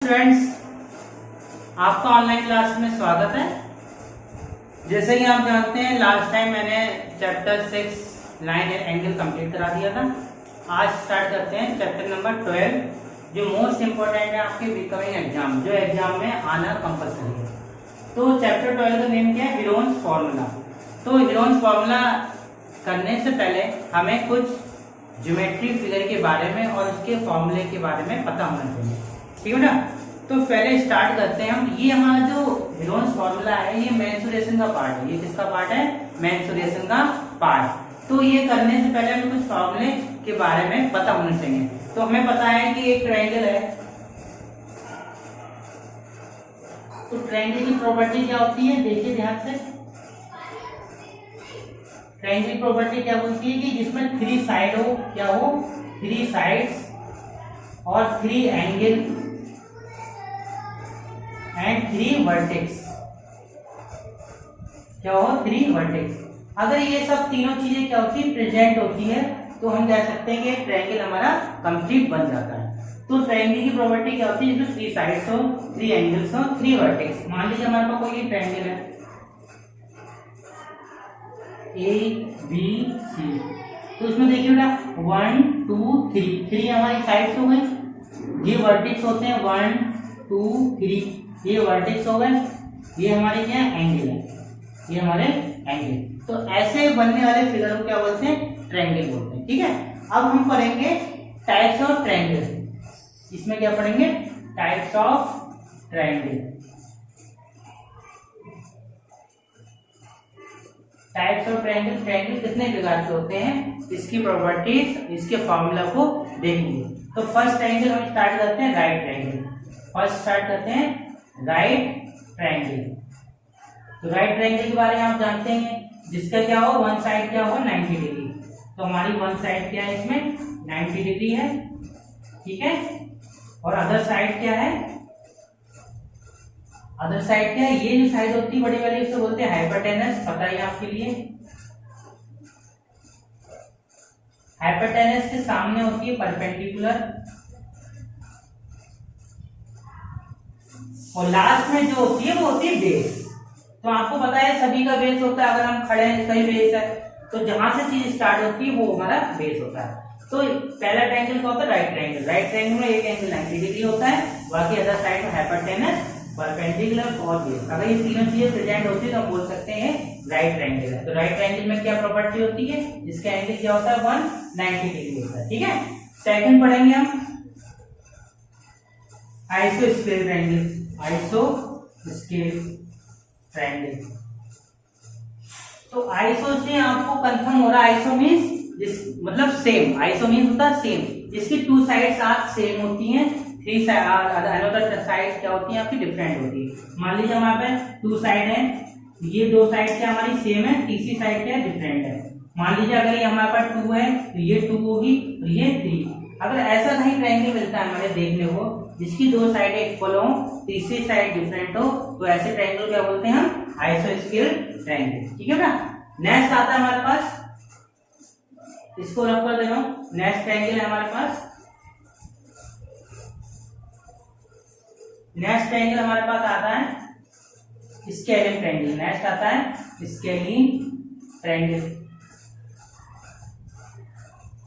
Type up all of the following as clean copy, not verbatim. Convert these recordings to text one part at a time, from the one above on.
Students, आपका online class में स्वागत है। जैसे कि आप जानते हैं लास्ट टाइम मैंने चैप्टर 6 लाइन एंगल कंप्लीट करा दिया था। आज स्टार्ट करते हैं चैप्टर नंबर 12 जो मोस्ट इम्पोर्टेंट है आपके बिकमिंग एग्जाम, जो एग्जाम में आना कंपल्सरी है। तो चैप्टर 12 का नेम क्या है? Heron's formula. तो हीरोन्स फॉर्मूला करने से पहले हमें कुछ ज्योमेट्री फिगर के बारे में और उसके फॉर्मूले के बारे में पता होना चाहिए, ठीक है ना। तो पहले स्टार्ट करते हैं हम। ये हमारा जो हीरोन्स फॉर्मूला है ये मेंसुरेशन का पार्ट है। ये किसका पार्ट है? मेंसुरेशन का पार्ट। तो ये करने से पहले हमें कुछ फॉर्मूले के बारे में पता होना चाहिए। तो हमें पता है कि एक ट्रायंगल है, तो ट्रायंगल की प्रॉपर्टी क्या होती है? देखिए ध्यान से। ट्रायंगल की प्रॉपर्टी क्या बोलती है कि जिसमें 3 साइड हो, क्या हो? 3 साइड्स और 3 एंगल एंड 3 वर्टेक्स। क्या हो? 3 वर्टेक्स। अगर ये सब तीनों चीजें क्या होती है? प्रेजेंट होती है, तो हम कह सकते हैं कि ट्रायंगल हमारा कंप्लीट बन जाता है। तो ट्रायंगल की प्रॉपर्टी क्या होती है? इसमें 3 साइड्स हो, 3 एंगल्स हो, 3 वर्टेक्स। मान लीजिए हमारे पास कोई ट्रायंगल है A B C, तो इसमें देखिए बेटा 1 2 3 हमारी साइड्स हो गई। ये वर्टेक्स होते हैं 1 2 3, ये वर्टेक्स हो गए। ये हमारे क्या एंगल है, ये हमारे एंगल। तो ऐसे बनने वाले फिगर को क्या बोलते हैं? ट्रायंगल बोलते हैं, ठीक है। अब हम पढ़ेंगे टाइप्स ऑफ ट्रायंगल। इसमें क्या पढ़ेंगे? Types of triangle. Types of triangle, triangle कितने प्रकार के होते हैं, इसकी प्रॉपर्टीज, इसके फॉर्मूला को देखेंगे। तो फर्स्ट ट्रायंगल हम स्टार्ट करते हैं राइट ट्रायंगल। फर्स्ट स्टार्ट करते हैं राइट ट्रायंगल। तो राइट ट्रायंगल के बारे में आप जानते हैं, जिसका क्या हो? वन साइड क्या हो? 90 डिग्री। तो हमारी वन साइड क्या है? इसमें 90 डिग्री है, ठीक है। और अदर साइड क्या है? अदर साइड क्या है? ये जो साइड होती है बड़ी वाली, उसको बोलते हैं हाइपोटेनस। पता है आपके लिए। हाइपोटेनस के सामने होती है परपेंडिकुलर, और लास्ट में जो होती है वो होती है बेस। तो आपको पता है सभी का बेस होता है। अगर हम खड़े हैं इसका ही बेस है, तो जहां से चीज स्टार्ट होती है वो हमारा बेस होता है। तो पहला ट्रायंगल क्या होता है? Right triangle. राइट ट्रायंगल में एक एंगल 90 डिग्री होता है, बाकी अदर साइड में हाइपोटेनस, परपेंडिकुलर और बेस। अगर ये तीनों चीजें प्रेजेंट होती है तो हम बोल सकते हैं राइट ट्रायंगल है। तो राइट ट्रायंगल में क्या प्रॉपर्टी होती है? जिसका एंगल क्या होता है? 190 डिग्री होता है, ठीक है। सेकंड पढ़ेंगे हम आइसोस्केल ट्रायंगल। आइसोस्केल ट्रायंगल। तो आइसो से आपको कंफर्म हो रहा है, आइसो मींस मतलब सेम। आइसो मींस होता है सेम, जिसकी 2 साइड्स आप सेम होती हैं, 3 अनदर साइड क्या होती है आपकी? डिफरेंट होती है। मान लीजिए हमारे पास 2 साइड है, ये 2 साइड क्या हमारी सेम है, तीसरी साइड क्या डिफरेंट है। मान लीजिए अगर ये हमारे पास 2 है तो ये 2 होगी और ये 3। अगर ऐसा कहीं ट्रायंगल मिलता है हमारे देखने को जिसकी 2 साइडें इक्वल हो, तीसरी साइड डिफरेंट हो, तो ऐसे ट्रायंगल क्या बोलते हैं हम? आइसोस्केल ट्रायंगल, ठीक है ना। नेक्स्ट आता है हमारे पास, इसको रख कर दे रहा हूं। नेक्स्ट ट्रायंगल है हमारे पास, नेक्स्ट ट्रायंगल हमारे पास आता है स्केलिन ट्रायंगल। नेक्स्ट आता है स्केलिन ट्रायंगल।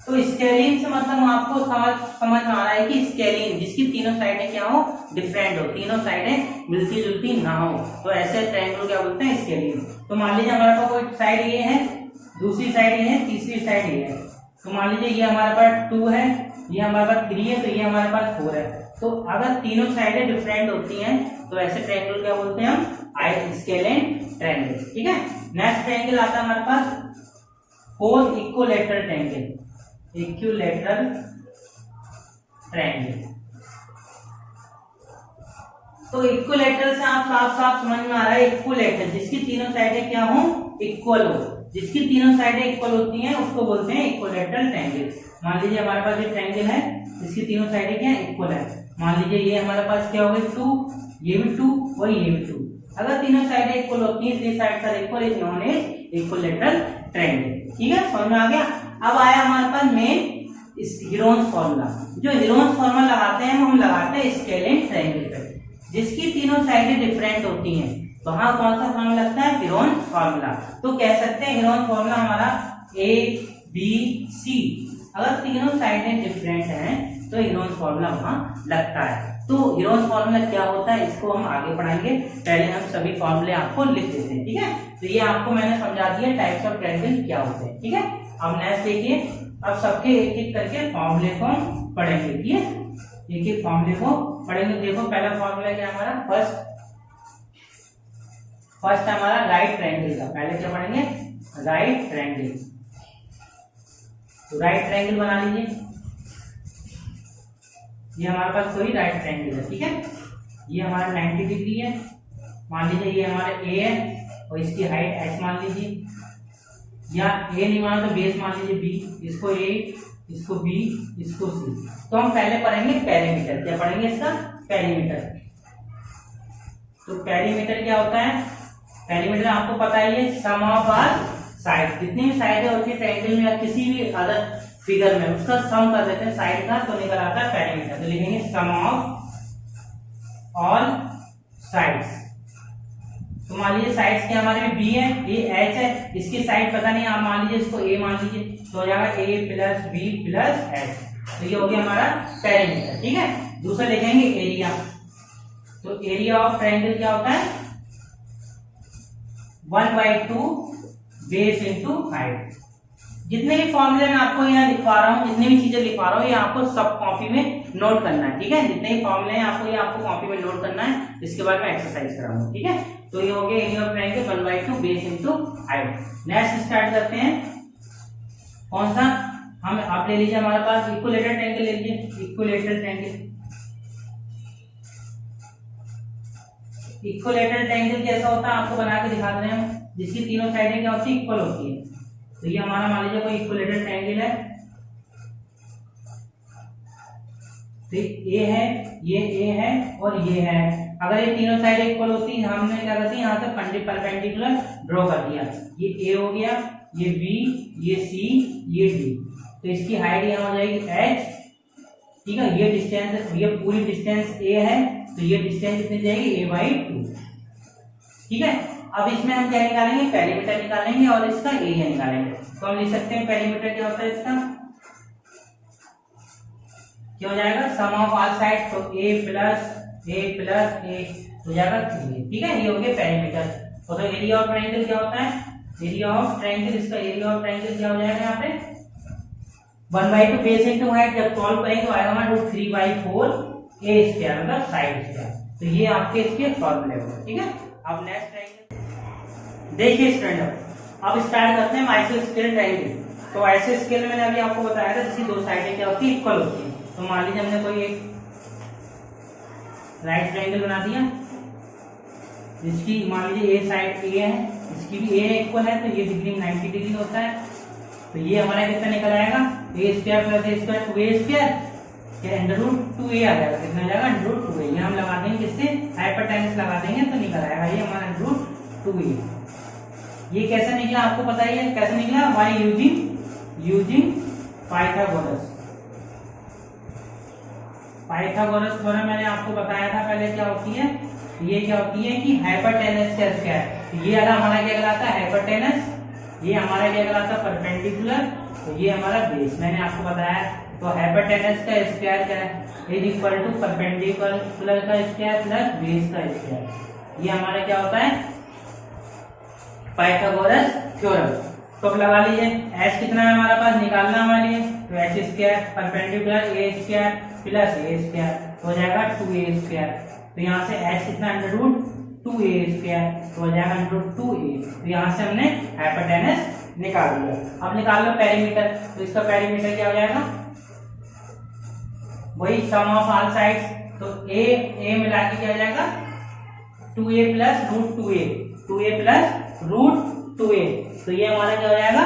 तो स्केलिन से मतलब आपको समझ आ रहा है कि स्केलिन जिसकी तीनों साइडें क्या हो? डिफरेंट हो, तीनों साइडें मिलती जुलती ना हो, तो ऐसे ट्रायंगल क्या बोलते हैं? स्केलिन। तो मान लीजिए हमारे पास कोई साइड ये है, दूसरी साइड ये है, तीसरी साइड ये है। तो मान लीजिए ये हमारे पास 2 है, ये हमारे पास 3 है, तो ये हमारे पास 4 है। तो अगर तीनों साइडें डिफरेंट होती हैं तो ऐसे ट्रायंगल क्या बोलते हैं हम? आइसोस्केलिन ट्रायंगल, ठीक है। नेक्स्ट ट्रायंगल आता है हमारे पास 4 इक्विलैटरल ट्रायंगल। Equilateral triangle. तो इक्विलैटरल से आप साफ साफ समझ में आ रहा है, इक्विलैटरल जिसकी तीनों साइडें क्या हो? इक्वल हो, जिसकी तीनों साइडें इक्वल होती हैं उसको बोलते हैं इक्विलैटरल ट्रायंगल। मान लीजिए हमारे पास एक ट्रायंगल है जिसकी तीनों साइडें क्या इक्वल है। मान लीजिए ये हमारे पास क्या हो गई 2, ये भी 2 और ये भी 2। अगर तीनों साइडें इक्वल होती हैं, 3 sides are equal, is known as equilateral triangle, ठीक है। समझ में आ गया। अब आया हमारे पास मेन हीरोन्स फॉर्मूला। जो हीरोन्स फॉर्मूला लगाते हैं हम लगाते हैं स्केलिन ट्रायंगल पे, जिसकी तीनों साइडें डिफरेंट होती हैं। तो हाँ, कौन सा फॉर्मूला लगता है? Heron's formula. तो कह सकते हैं हीरोन्स फॉर्मूला हमारा ए बी सी, अगर तीनों साइडें डिफरेंट हैं तो हीरोन्स फॉर्मूला वहां लगता है। तो हीरोन्स फॉर्मूला क्या होता है इसको हम आगे पढ़ाएंगे, पहले हम सभी फॉर्मूले आपको लिख देते हैं, ठीक है। तो ये आपको मैंने समझा दिया टाइप्स ऑफ ट्रायंगल क्या होते हैं, ठीक है। अब नेक्स्ट देखिए, अब सबके एक एक करके फॉर्मूले को हम पढ़ेंगे, ठीक है। एक एक फॉर्मूले को पढ़ेंगे। देखो पहला फॉर्मूला क्या हमारा, फर्स्ट हमारा राइट ट्रायंगल का। पहले क्या पढ़ेंगे? Right triangle. तो राइट ट्रायंगल बना लीजिए। ये हमारे पास कोई राइट ट्रायंगल है, ठीक है। ये हमारा 90 डिग्री है, मान लीजिए ये हमारा ए है और इसकी हाइट एच मान लीजिए, या ए नहीं माना तो बेस मान लीजिए बी, इसको ए, इसको बी, इसको सी। तो हम पहले पढ़ेंगे पेरीमीटर। क्या पढ़ेंगे? इसका पेरीमीटर। तो पेरीमीटर क्या होता है? पेरीमीटर आपको पता ही है, सम ऑफ ऑल साइड, जितनी भी साइडें होती है ट्रायंगल में या किसी भी अदर फिगर में, उसका सम कर देते हैं साइड का, तो निकल आता है पेरीमीटर। तो लिखेंगे सम ऑफ ऑल साइड्स। तो मान लीजिए साइड्स के हमारे में बी है, ये एच है, इसकी साइड पता नहीं, आप मान लीजिए इसको ए मान लीजिए, तो हो जाएगा ए प्लस बी प्लस एच। तो ये हो गया हमारा पेरीमीटर, ठीक है। दूसरा लिखेंगे एरिया। तो एरिया ऑफ ट्रायंगल क्या होता है? 1/2 बेस इंटू हाइट। जितने भी फॉर्मूले मैं आपको यहाँ लिखवा रहा हूँ, जितनी भी चीजें लिखवा रहा हूँ, ये आपको सब कॉपी में नोट करना है, ठीक है। जितने भी फॉर्मूले हैं आपको ये आपको कॉपी में नोट करना है, इसके बाद मैं एक्सरसाइज कराऊंगा, ठीक है। तो ये हो गया area of triangle 1/2 base into height. Next start करते हैं, कौन सा? हम आप ले लीजिए, हमारे पास इक्विलेटरल ट्रायंगल ले लीजिए। इक्विलेटरल ट्रायंगल, इक्विलेटरल ट्रायंगल कैसा होता है आपको बना के दिखा रहे हैं हम, जिसकी तीनों साइडें क्या होती है? इक्वल होती है। तो ये हमारा मान लीजिए कोई इक्विलेटरल ट्रायंगल है, तो ये है, ये ए है और ये है। अगर ये तीनों साइड इक्वल होती है, हमने क्या करती है यहाँ से परपेंडिकुलर ड्रॉ कर दिया। ये ए हो गया, ये बी, ये सी, ये डी। तो इसकी हाइट यहाँ हो जाएगी एच, ठीक है। ये डिस्टेंस, ये पूरी डिस्टेंस ए है, तो ये डिस्टेंस कितनी जाएगी? a/2, ठीक है। अब इसमें हम क्या निकालेंगे? पेरीमीटर निकालेंगे और इसका एरिया निकालेंगे। तो हम लिख सकते हैं पेरीमीटर क्या होता है इसका, क्या हो जाएगा? सम ऑफ ऑल साइड। तो a प्लस ए हो जाएगा 3, ठीक है। ये हो गया पेरीमीटर। तो एरिया ऑफ ट्रायंगल क्या होता है? एरिया ऑफ ट्रायंगल, इसका एरिया ऑफ ट्रायंगल क्या हो जाएगा यहाँ पे? 1/2 बेस इंटू हाइट। जब सॉल्व करेंगे तो आएगा हमारा √3/4 a स्क्वायर, मतलब साइड स्क्वायर। तो ये आपके इसके फॉर्मूले होंगे, ठीक है। अब नेक्स्ट ट्रायंगल देखिए स्टूडेंट, अब स्टार्ट करते हैं आइसोस्केल ट्रायंगल। तो ऐसे स्केल मैंने अभी आपको बताया था, जिसकी दो साइडें क्या होती है? इक्वल होती है। तो मान लीजिए हमने कोई एक राइट ट्रायंगल बना दिया, जिसकी मान लीजिए ए साइड ए है, इसकी भी ए इक्वल है, तो ये डिग्री 90 डिग्री होता है। तो ये हमारा कितना निकल आएगा? ए स्क्वायर प्लस ए स्क्वायर 2a स्क्वायर, या √2a आ जाएगा। कितना जाएगा? √2a। ये हम लगा देंगे किससे? हाइपोटेनस लगा देंगे तो निकल आएगा ये हमारा √2a। ये कैसे निकला आपको पता ही है, कैसे निकला? हमारी यूजिंग पाइथागोरस। पाइथागोरस थ्योरम मैंने आपको बताया था पहले क्या होती है। ये क्या होती है कि हाइपोटेनस का स्क्वायर। ये वाला हमारा क्या कहलाता है? हाइपोटेनस। ये हमारा क्या कहलाता है? परपेंडिकुलर। तो ये हमारा बेस, मैंने आपको बताया। तो हाइपोटेनस का स्क्वायर क्या है? इज इक्वल टू परपेंडिकुलर का स्क्वायर प्लस बेस का स्क्वायर। ये हमारा क्या होता है? Pythagoras theorem. तो अब लगा लीजिए, एच कितना है हमारे पास? निकालना हमारे लिए। तो H square perpendicular A square plus A square हो जाएगा 2a स्क्वायर। तो यहाँ से एच कितना? √2a स्क्वायर, तो हो जाएगा √2a। तो यहाँ से हमने हाइपोटेनस निकाल दिया। अब निकाल लो पेरीमीटर। तो इसका पेरीमीटर क्या हो जाएगा? वही सम ऑफ ऑल साइड्स। तो ए मिला के क्या हो जाएगा? 2a plus √2a, 2a plus √2a। तो ये हमारा क्या हो जाएगा?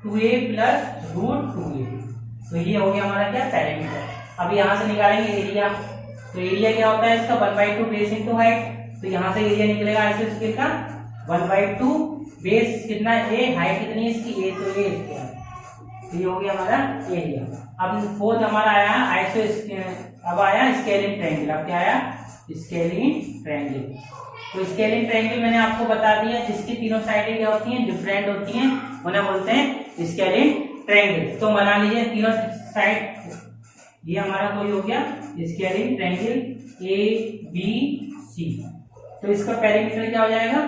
2a plus √2a। तो ये हो गया हमारा क्या? पेरीमीटर। अब यहाँ से निकालेंगे एरिया। तो एरिया क्या होता है इसका? 1/2 बेस इंटू हाइट। तो यहाँ से एरिया निकलेगा आइसोस्केल का 1/2 बेस कितना? a, हाइट कितनी है इसकी? a, तो a स्क्वायर तो ये हो गया हमारा एरिया। अब फोर्थ हमारा आया आइसो, अब आया स्केलिंग ट्रायंगल। अब क्या आया? Scaling triangle. तो स्केलिंग ट्रायंगल मैंने आपको बता दिया, जिसकी तीनों साइडें क्या होती हैं? डिफरेंट होती हैं, उन्हें बोलते हैं स्केलिंग ट्रायंगल। तो बना लीजिए तीनों साइड, ये हमारा कोई हो गया scalene triangle A B C. तो इसका पेरीमीटर क्या हो जाएगा?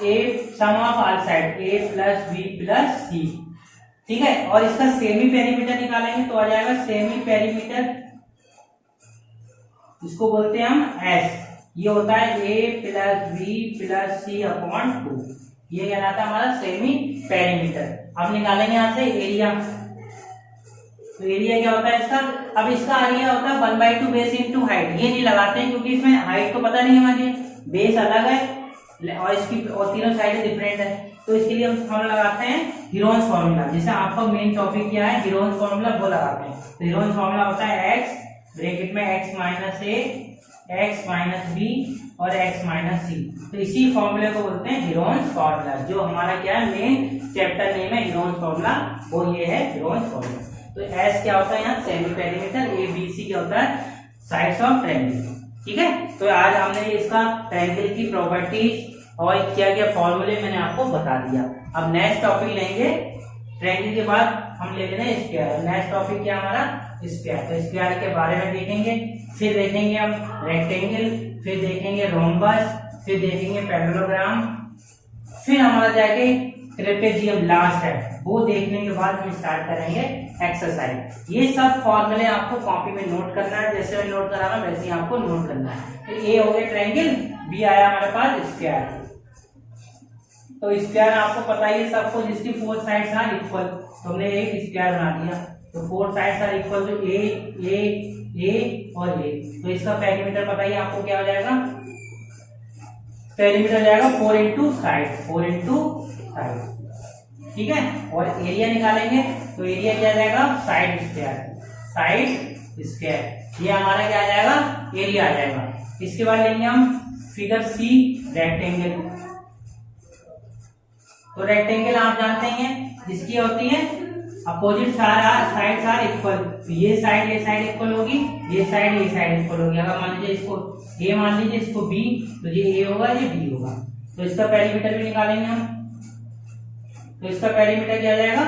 A sum of all side A plus B plus C, ठीक है। और इसका सेमी पेरीमीटर निकालेंगे तो आ जाएगा सेमी पेरीमीटर, इसको बोलते हैं हम एस। ये होता है ए plus B plus C upon 2, ये कहलाता है हमारा सेमी पेरीमीटर। अब निकालेंगे यहाँ से एरिया। तो एरिया क्या होता है इसका? अब इसका एरिया होता है 1/2 बेस इंटू हाइट। ये नहीं लगाते हैं क्योंकि इसमें हाइट तो पता नहीं हमारी, बेस अलग है और इसकी और तीनों साइडें डिफरेंट है। तो इसके लिए हम लगाते हैं हीरोन्स फॉर्मूला। जैसे आपका मेन टॉपिक क्या है? हीरोन्स फॉर्मूला, वो लगाते हैं। तो हीरोन्स फॉर्मूला होता है एक्स ब्रैकेट में एक्स माइनस ए, एक्स माइनस बी और एक्स माइनस सी। तो इसी फॉर्मूले को बोलते हैं हीरोन्स फॉर्मूला। जो हमारा क्या है मेन चैप्टर नेम है हीरोन्स फॉर्मूला, वो ये है हीरोन्स फॉर्मूला। तो एस क्या होता है यहाँ? Semi perimeter. A B C क्या होता है? साइड्स ऑफ ट्रायंगल, ठीक है। तो आज हमने इसका ट्रायंगल की प्रॉपर्टीज और क्या क्या फॉर्मूले मैंने आपको बता दिया। अब नेक्स्ट टॉपिक लेंगे ट्रायंगल के बाद हम ले लेंगे स्क्वायर। नेक्स्ट टॉपिक क्या हमारा? स्क्वायर। तो स्क्वायर के बारे में देखेंगे, फिर देखेंगे हम रेक्टेंगल, फिर देखेंगे रोम्बस, फिर देखेंगे पैरेललोग्राम, फिर हमारा जाके ट्रेपेजियम लास्ट है। वो देखने के बाद हम स्टार्ट करेंगे एक्सरसाइज। ये सब फॉर्मूले आपको कॉपी में नोट करना है, जैसे मैं नोट करा रहा वैसे ही आपको नोट करना है। तो ए हो गया ट्रायंगल, बी आया हमारे पास स्क्वायर। तो स्क्वायर आपको पता ही है सबको, जिसकी 4 साइड्स आर इक्वल। तो हमने एक स्क्वायर बना दिया, तो 4 साइड्स आर इक्वल, तो ए और ए। तो इसका पेरीमीटर पता ही आपको क्या हो जाएगा? पेरीमीटर जाएगा 4 इंटू साइड, 4 इंटू साइड, ठीक है। और एरिया निकालेंगे तो एरिया क्या जाएगा? Side square, side square. ये हमारा क्या आ जाएगा? एरिया आ जाएगा। इसके बाद लेंगे हम फिगर सी, रेक्टेंगल। तो रेक्टेंगल आप जानते हैं जिसकी होती है अपोजिट साइड्स आर इक्वल। तो ये साइड इक्वल होगी, ये साइड इक्वल होगी। अगर मान लीजिए इसको ए मान लीजिए, इसको बी, तो ये ए होगा, ये बी होगा। तो इसका पेरीमीटर भी निकालेंगे हम। तो इसका पेरीमीटर क्या जाएगा?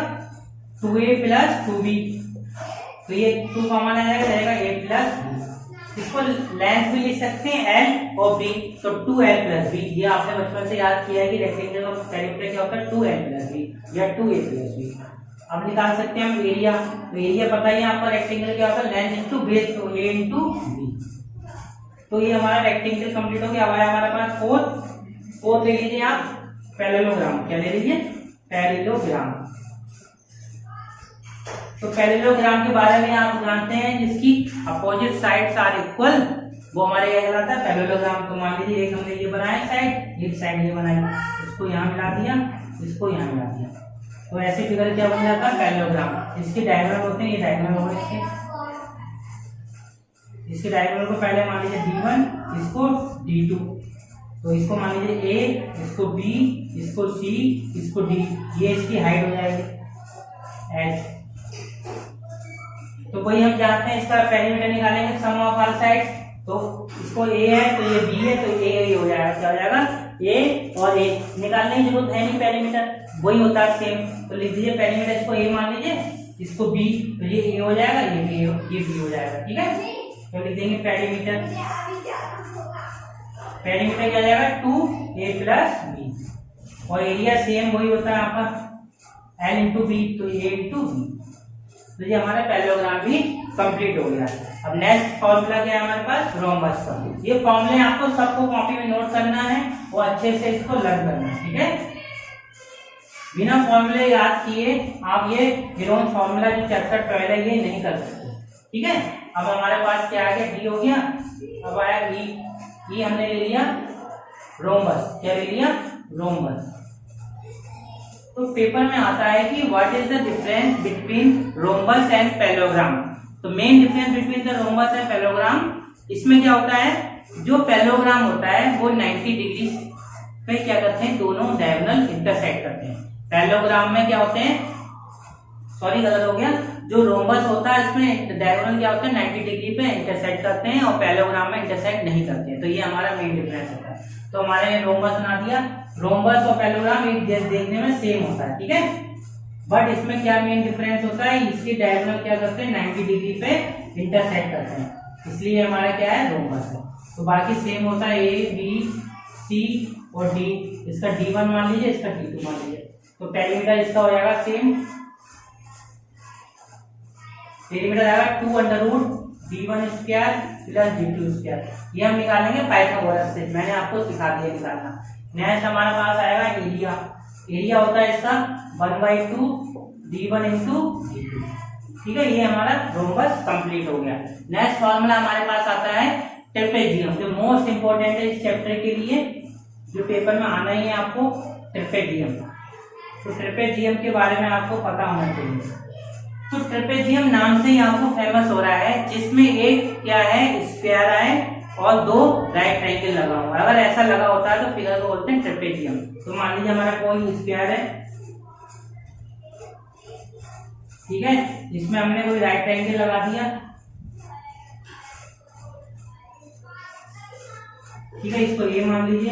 2a plus 2b। तो ये 2 कॉमन आ जाएगा a प्लस b। इसको लेंथ भी लिख सकते हैं l और b, तो 2l प्लस b। ये आपने बचपन से याद किया है कि रेक्टेंगल का पेरीमीटर क्या होता है? 2l प्लस b या 2a प्लस b। अब निकाल सकते हैं हम एरिया। तो एरिया पता ही है आपका रेक्टेंगल क्या होता है? लेंथ इंटू बेस, तो a इंटू b। तो ये हमारा रेक्टेंगल कंप्लीट हो गया। अब आया हमारे पास फोर्थ ले लीजिए आप पैरेललोग्राम। क्या ले लीजिए? पैरेललोग्राम। तो पैरेललोग्राम के बारे में आप जानते हैं, जिसकी अपोजिट साइड्स आर इक्वल, वो हमारे क्या कहलाता है? पैरेललोग्राम। तो मान लीजिए एक हमने ये बनाया साइड, एक साइड ये बनाई, इसको यहाँ मिला दिया, इसको यहाँ मिला दिया, तो ऐसे फिगर क्या बन जाता है? पैरेललोग्राम। इसके डायगोनल होते हैं, ये डायगोनल हो गए इसके डायगोनल को पहले मान लीजिए D1, इसको D2, तो इसको मान लीजिए A, इसको B, इसको C, इसको D। ये इसकी हाइट हो जाएगी H। तो वही हम जानते हैं, इसका पेरीमीटर निकालेंगे सम ऑफ ऑल साइड्स। तो इसको A है तो ये B है, तो A हो जाएगा। क्या हो जाएगा? A और A। निकालने की जरूरत है नहीं, पेरीमीटर वही होता है सेम। तो लिख दीजिए पेरीमीटर, इसको A मान लीजिए, इसको B, तो ये A हो जाएगा, ये B हो जाएगा, ठीक है। तो लिख देंगे पेरीमीटर क्या जाएगा? 2a plus b। और एरिया सेम वही होता है आपका l इंटू बी, तो a इंटू बी। तो ये हमारा पैरेललोग्राम भी कंप्लीट हो गया। अब नेक्स्ट फॉर्मूला क्या है हमारे पास? रोम्बस का। ये फॉर्मूले आपको सबको कॉपी में नोट करना है और अच्छे से इसको लर्न करना है, ठीक है। बिना फॉर्मूले याद किए आप ये हीरोन्स फॉर्मूला जो चैप्टर 12 है ये नहीं कर सकते, ठीक है। अब हमारे पास क्या आ गया? डी हो गया। अब आया ई हमने ले लिया रोम्बस। क्या ले लिया? रोम्बस। तो पेपर में आता है कि what is the difference between rhombus and parallelogram. तो main difference between the rhombus and parallelogram, इसमें क्या होता है? जो पैरेललोग्राम होता है वो 90 डिग्री पे क्या करते हैं, दोनों डायगोनल इंटरसेक्ट करते हैं। पैरेललोग्राम में क्या होते हैं, सॉरी गलत हो गया, जो रोम्बस होता है इसमें डायगोनल क्या होते हैं 90 डिग्री पे इंटरसेक्ट करते हैं और पैरेललोग्राम में इंटरसेक्ट नहीं करते हैं। तो ये हमारा मेन डिफरेंस होता है। तो हमारे रोम्बस बना दिया, रोम्बस और पैरेललोग्राम एक देखने में सेम होता है, ठीक है, बट इसमें क्या मेन डिफरेंस होता है, इसकी डायगोनल क्या करते हैं 90 डिग्री पे इंटरसेक्ट करते हैं, इसलिए हमारा क्या है रोम्बस है। तो बाकी सेम होता है ए बी सी और डी, इसका D1 मान लीजिए, इसका D2 मान लीजिए। तो पेरीमीटर इसका हो जाएगा सेम, पेरीमीटर आएगा 2√D1 square plus D2 square. ये हम निकालेंगे पाइथागोरस से, मैंने आपको सिखा दिया निकालना। नेक्स्ट हमारे पास आएगा एरिया, एरिया होता है इसका 1/2 D1 इंटू D2, ठीक है, ये हमारा रोम्बस कंप्लीट हो गया। नेक्स्ट फॉर्मूला हमारे पास आता है ट्रेपेजियम, जो मोस्ट इंपोर्टेंट है इस चैप्टर के लिए, जो पेपर में आना ही है आपको, ट्रेपेजियम। तो ट्रेपेजियम के बारे में आपको पता होना चाहिए। तो ट्रेपेजियम नाम से ही आपको फेमस हो रहा है, जिसमें एक क्या है स्क्वायर है और 2 राइट ट्रायंगल लगा हुआ है। अगर ऐसा लगा होता है तो फिगर को बोलते हैं ट्रेपेजियम। तो मान लीजिए हमारा कोई स्क्वायर है, ठीक है, जिसमें हमने कोई राइट ट्रायंगल लगा दिया, ठीक है, इसको ए मान लीजिए,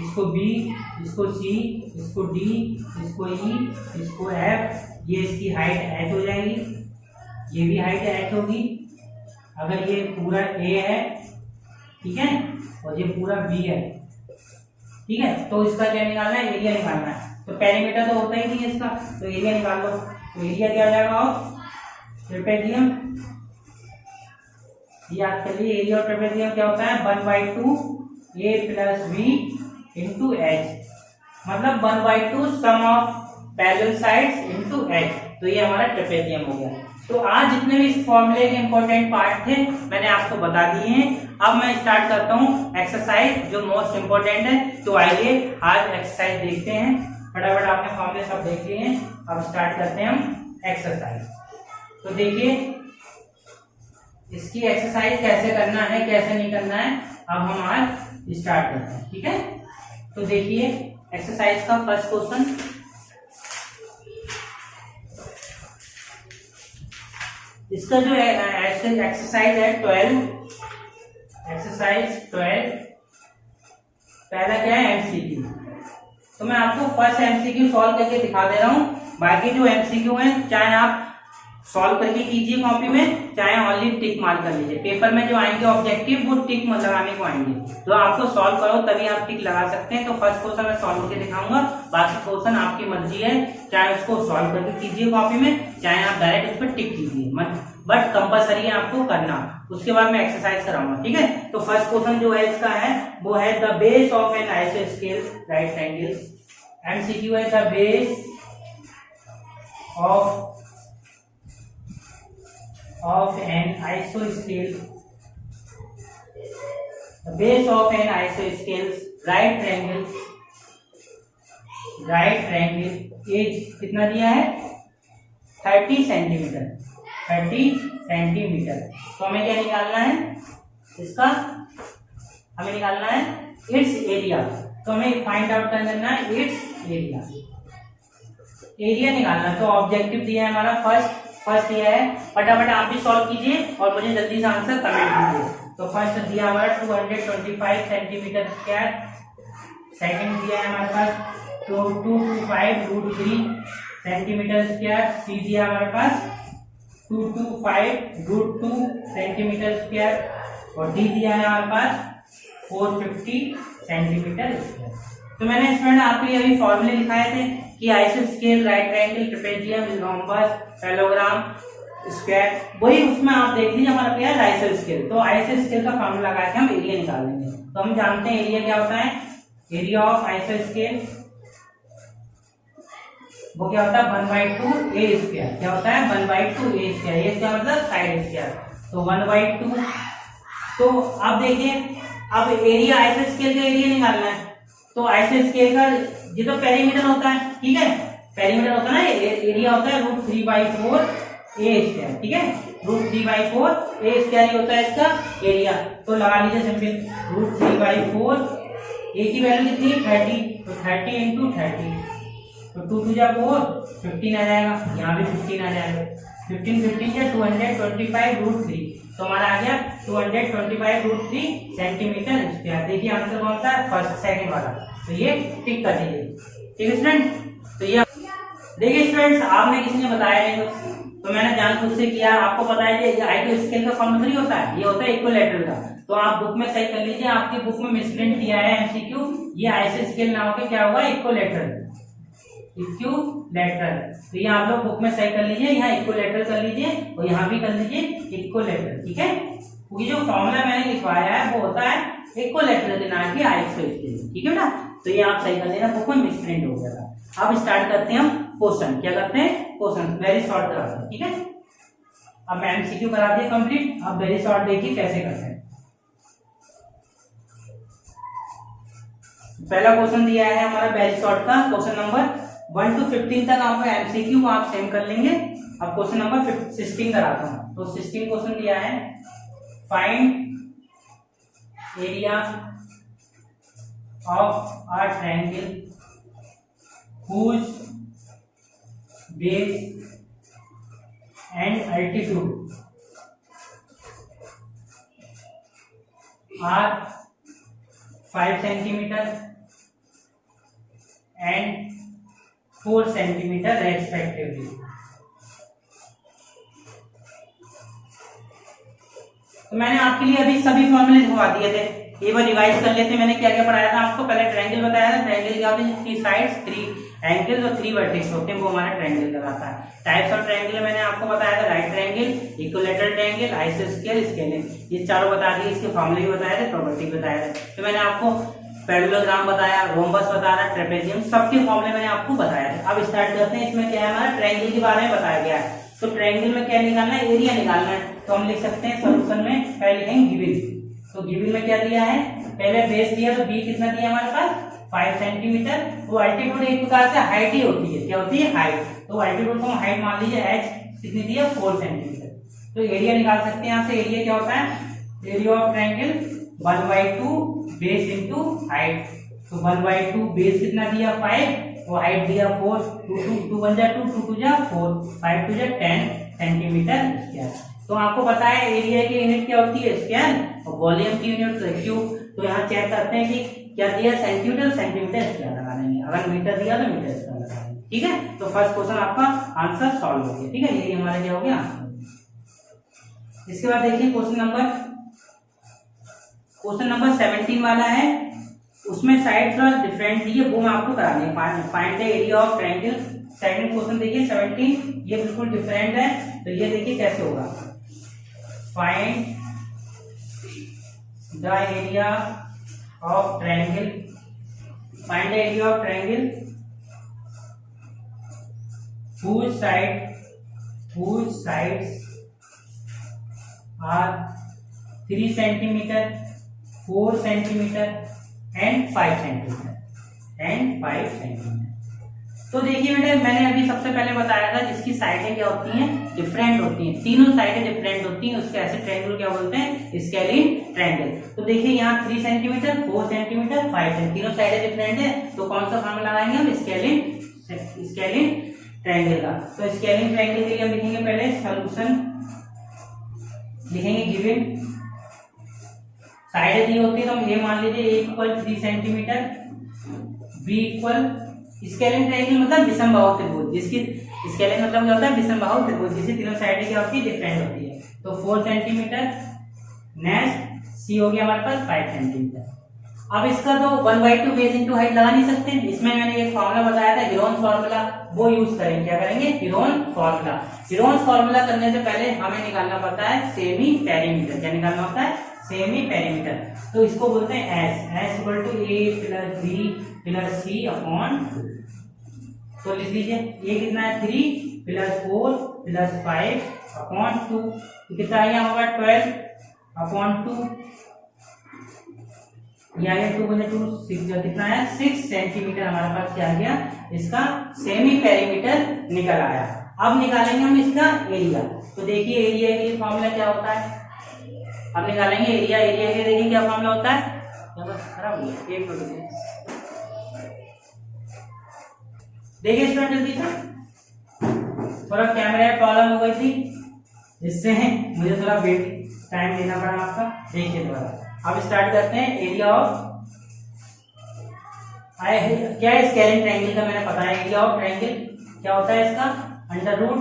इसको बी, इसको सी, इसको डी, इसको ई, इसको एफ, ये इसकी हाइट h हो जाएगी, ये भी हाइट h होगी। अगर ये पूरा a है, ठीक है, और ये पूरा b है, ठीक है, तो इसका क्या निकालना है, एरिया निकालना है। तो पेरीमीटर तो होता ही नहीं है इसका, तो एरिया निकाल लो। तो एरिया क्या हो जाएगा ऑफ ट्रेपेजियम, याद कर लिए, एरिया ऑफ ट्रेपेजियम क्या होता है 1/2 a plus b into h, मतलब 1/2 sum of parallel sides into h। तो ये हमारा ट्रेपेजियम हो गया। तो आज जितने भी इस फॉर्मूले के इंपॉर्टेंट पार्ट थे मैंने आपको बता दिए हैं। अब मैं स्टार्ट करता हूँ एक्सरसाइज, जो मोस्ट इंपॉर्टेंट है। तो आइए आज एक्सरसाइज देखते हैं, फटाफट आपने फॉर्मूले सब देख लिए हैं, अब स्टार्ट करते हैं हम एक्सरसाइज। तो देखिए इसकी एक्सरसाइज कैसे करना है कैसे नहीं करना है, अब हम आज स्टार्ट करते हैं, ठीक है। तो देखिए एक्सरसाइज का फर्स्ट क्वेश्चन, इसका जो एक्सरसाइज है 12, एक्सरसाइज 12, पहला क्या है एमसीक्यू। तो मैं आपको फर्स्ट एमसीक्यू सॉल्व करके दिखा दे रहा हूँ, बाकी जो एमसीक्यू है चाहे आप सॉल्व करके कीजिए कॉपी में, चाहे ओनली टिक मार कर लीजिए। पेपर में जो आएंगे ऑब्जेक्टिव वो टिक लगाने को आएंगे, तो आपको सॉल्व करो तभी आप टिक लगा सकते हैं। तो फर्स्ट क्वेश्चन मैं सॉल्व करके दिखाऊंगा, बाकी क्वेश्चन आपकी मर्जी है, चाहे उसको सॉल्व करके कीजिए कॉपी में, चाहे आप डायरेक्ट उस पर टिक कीजिए, बट कंपलसरी है आपको करना। उसके बाद मैं एक्सरसाइज कराऊंगा, ठीक है। तो फर्स्ट क्वेश्चन जो है इसका है वो है द बेस ऑफ एन आइसोस्केल राइट ट्रायंगल। एमसीक्यू है the base of an isoscale, the base of an isoscale right triangle is कितना दिया है 30 सेंटीमीटर, 30 सेंटीमीटर। तो हमें क्या निकालना है इसका, हमें निकालना है इट्स एरिया। तो हमें फाइंड आउट करना है इट्स एरिया, एरिया निकालना। तो ऑब्जेक्टिव दिया है हमारा फर्स्ट ये है, फटाफट आप भी सॉल्व कीजिए और मुझे जल्दी से आंसर कमेंट कीजिए। तो फर्स्ट दिया हमारा 225 सेंटीमीटर स्क्वायर, सेकंड दिया है हमारे पास 225√3 सेंटीमीटर स्क्वायर, सी दिया हमारे पास 225√2 सेंटीमीटर स्क्वायर, और डी दिया है हमारे पास 450 सेंटीमीटर स्क्वायर। तो मैंने इसमें आपके लिए अभी फॉर्मूले लिखाए थे कि आइसोस्केल, right triangle, trapezium, rhombus, parallelogram, square, वही उसमें आप देख लीजिए हमारा क्या है आइसोस्केल। तो आइसोस्केल का फॉर्मूला लगा के हम एरिया निकालेंगे। तो हम जानते हैं एरिया क्या होता है, एरिया ऑफ आइसोस्केल वो क्या होता है 1/2 ए स्क्वायर। क्या होता है 1/2 ए स्क्वायर, ये क्या मतलब साइड स्क्वायर, तो 1/2। तो अब देखिए अब एरिया आइसोस्केल का एरिया निकालना है। तो आइसोस्केल का ये तो पेरीमीटर होता है, ठीक है, पेरीमीटर होता है ना, एरिया होता है √3/4 ए स्क्वायर, ठीक है, √3/4 ए स्क्वायर होता है इसका एरिया। तो लगा लीजिए सिंपल √3/4 ए की वैल्यू कितनी है 30, तो 30 इंटू 30, तो 2 2 जा 4, 15 आ जाएगा, यहाँ भी 15 आ जाएगा, 15 15 या 225√3, तो हमारा आ गया 225√3 सेंटीमीटर स्क्वायर। देखिए आंसर कौन सा है, फर्स्ट सेकंड वाला, तो ये टिक कर दीजिए। ठीक है स्टूडेंट, तो ये देखिए स्टूडेंट्स, आपने किसी ने बताया नहीं तो मैंने जानबूझ से किया। आपको पता है कि आइडियल स्केल का फॉर्मूला नहीं होता है, ये होता है इक्विलैटरल का, तो आप बुक में सही कर लीजिए। आपकी बुक में मिसप्रिंट दिया है एमसीक्यू, ये ऐसे स्केल ना होकर क्या होगा, इक्विलैटरल, इक्विलैटरल, तो ये आप लोग बुक में सही कर लीजिए, यहाँ इक्विलैटरल कर लीजिए और यहाँ भी कर लीजिए इक्विलैटरल। ठीक है, क्योंकि जो फॉर्मूला मैंने लिखवाया है वो होता है इक्विलैटरल के नाम की आईएसओ स्केल। ठीक है ना, तो ये आप सही कर लेना, बुक में मिसप्रिंट हो गया। अब स्टार्ट करते हैं हम क्वेश्चन, क्या करते हैं क्वेश्चन, वेरी शॉर्ट कराते हैं। ठीक है, अब मैं एमसीक्यू करा दिया कंप्लीट, अब वेरी शॉर्ट देखिए कैसे करते हैं। पहला क्वेश्चन दिया है हमारा वेरी शॉर्ट का, क्वेश्चन नंबर 1 to 15 तक आपको एमसीक्यू को आप सेम कर लेंगे। अब क्वेश्चन नंबर 16 कराता हूं, तो 16 क्वेश्चन दिया है, find area of a triangle whose base and altitude are 5 centimeter and 4 centimeter respectively। तो मैंने आपके लिए अभी सभी फॉर्मूले लिखवा दिए थे, एक बार रिवाइज कर लेते हैं। मैंने क्या क्या पढ़ाया था आपको, पहले ट्रायंगल बताया था, ट्रायंगल क्या होता है, 3 साइड्स 3 एंगल्स और 3 वर्टेक्स होते हैं, वो हमारा ट्रायंगल कहलाता है। टाइप्स ऑफ ट्रायंगल मैंने आपको बताया था, राइट ट्रायंगल, इक्विलैटरल ट्रायंगल, आइसोस्केल, स्केलिंग, ये चारों बता दिए, इसके फॉर्मूले भी बताए थे, प्रॉपर्टी बताया था। तो मैंने आपको पैरेललोग्राम बताया, रोम्बस बताया, ट्रेपेजियम, सबके फॉर्मूले मैंने आपको बताया था। अब स्टार्ट करते हैं, इसमें क्या है, हमारा ट्रायंगल के बारे में बताया गया है। तो ट्रायंगल में क्या निकालना है, एरिया निकालना है, तो हम लिख सकते हैं सोल्यूशन में, पहले लिखेंगे गिवन। तो गिवन में क्या दिया है, पहले बेस दिया, तो बी कितना दिया हमारे पास 5 सेंटीमीटर, तो अल्टीट्यूड एक प्रकार से हाइट ही होती है, क्या होती है, हाइट, तो अल्टीट्यूड को हाइट मान लीजिए h कितनी दी है 4 सेंटीमीटर। तो एरिया निकाल सकते हैं यहाँ से, एरिया क्या होता है, area of triangle 1/2 base into height, तो 1/2 बेस कितना दिया 5 और हाइट दिया 4, 2 1 जा 2 2 2 जा 4, 5 2 जा 10 सेंटीमीटर स्क्वायर। तो आपको पता है एरिया की यूनिट क्या होती है, स्क्वायर, और वॉल्यूम की यूनिट क्यूब। तो यहाँ चेक करते हैं कि क्या दिया, सेंटीमीटर सेंटीमीटर स्क्वायर लगा लेंगे, अगर मीटर दिया तो मीटर स्क्वायर लगा लेंगे। ठीक है, तो फर्स्ट क्वेश्चन आपका आंसर सॉल्व हो गया। ठीक है, ये हमारा क्या हो गया आंसर। इसके बाद देखिए क्वेश्चन नंबर 17 वाला है, उसमें साइड थोड़ा डिफरेंट दिए, वो मैं आपको करा देंगे। Find the area of triangle, second question देखिए 17, ये बिल्कुल डिफरेंट है, तो ये देखिए कैसे होगा, find the area of triangle, find the area of triangle whose sides are 3 centimeter, 4 centimeter and 5 centimeter। तो देखिए बेटे, मैंने अभी सबसे पहले बताया था जिसकी साइडें क्या होती हैं, डिफरेंट होती हैं, तीनों साइडें डिफरेंट होती हैं, उसके ऐसे ट्रायंगल क्या बोलते हैं, स्केलिन ट्रायंगल। तो देखिए यहाँ 3 सेंटीमीटर, 4 सेंटीमीटर, 5 सेंटीमीटर, तीनों साइडें डिफरेंट है, तो कौन सा फॉर्मूला लगाएंगे हम, स्केलिन ट्रायंगल का। तो स्केलिन ट्रायंगल के लिए हम लिखेंगे पहले सॉल्यूशन, लिखेंगे गिवन, साइडें दी होती है, तो हम ये मान लीजिए a equal 3 centimetre, b equal, scalene triangle मतलब विषमबाहु त्रिभुज, जिसकी स्केलिन मतलब क्या होता है, विषमबाहु त्रिभुज, जिसकी तीनों साइडें क्या होती है, डिफरेंट होती है। तो 4 सेंटीमीटर, नेक्स्ट सी हो गया हमारे पास 5 सेंटीमीटर। अब इसका तो 1/2 बेस इंटू हाइट लगा नहीं सकते, इसमें मैंने एक फॉर्मूला बताया था हीरोन्स फॉर्मूला, वो यूज करेंगे, क्या करेंगे, हीरोन्स फॉर्मूला। हीरोन्स फॉर्मूला करने से पहले हमें निकालना पड़ता है सेमी पेरीमीटर, क्या निकालना होता है, सेमी पेरीमीटर। तो इसको बोलते हैं S equal to a plus b plus c upon 2। तो लिख लीजिए ये कितना है, 3 प्लस 4 प्लस 5 अपॉन 2, कितना आया होगा 12 अपॉन 2, ये 2 बजे 2 6 कितना है 6 सेंटीमीटर हमारे पास क्या आ गया, इसका सेमी पेरीमीटर निकल आया। अब निकालेंगे हम इसका एरिया। तो देखिए एरिया के लिए फॉर्मूला क्या होता है, अब निकालेंगे एरिया के लिए देखिए क्या फॉर्मूला होता है, क्या बस खराब हो गया, एक मिनट देखिए स्टूडेंट जल्दी से, थोड़ा कैमरा प्रॉब्लम हो गई थी जिससे मुझे थोड़ा वेट टाइम देना पड़ा आपका। देखिए दोबारा अब स्टार्ट करते हैं। एरिया ऑफ क्या है स्केलिंग ट्रायंगल का मैंने बताया। एरिया ऑफ ट्रायंगल क्या होता है इसका, under root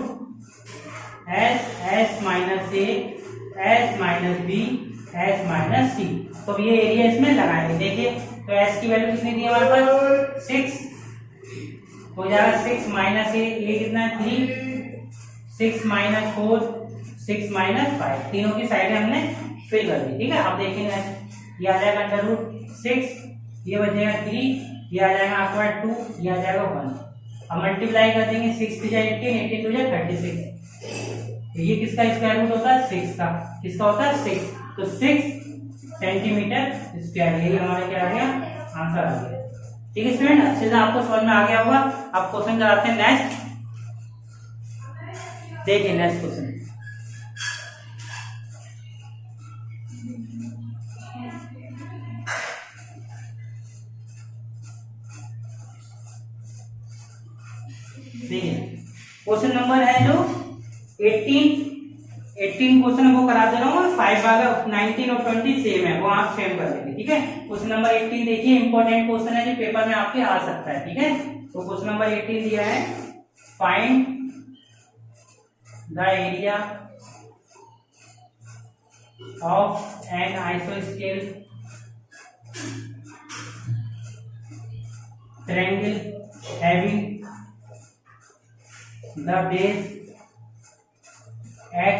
S minus A S minus B S minus C. तो ये एरिया इसमें लगाएंगे। देखिए तो एस की वैल्यू कितनी दी है हमारे पास 6, हो जाएगा 6 माइनस ए कितना है 3, 6 माइनस 4 6 माइनस 5, तीनों की साइडें हमने फिल कर दी। ठीक है, अब देखेंगे ये आ जाएगा अंडर रूट 6, ये बचेगा 3, ये आ जाएगा आपका 2, ये आ जाएगा 1। अब मल्टीप्लाई कर देंगे 6 की जाए 18, 18 टू जाए 36। ये किसका स्क्वायर रूट होता है 6 का, किसका होता है 6, तो 6 सेंटीमीटर स्क्वायर। यही हमारा क्या आ गया आंसर आ गया। ठीक है स्टूडेंट, अच्छे से आपको समझ में आ गया होगा। अब क्वेश्चन कराते हैं नेक्स्ट। देखिए नेक्स्ट क्वेश्चन, क्वेश्चन नंबर है जो 18 क्वेश्चन वो करा दे रहा हूँ। 5 भाग 19 और 20 सेम है, वो आप सेम कर लेंगे। ठीक है, क्वेश्चन नंबर 18 देखिए, इंपॉर्टेंट क्वेश्चन है जो पेपर में आपके आ सकता है। ठीक है, तो क्वेश्चन नंबर 18 दिया है, find the area of an आइसोस्केल triangle having the base x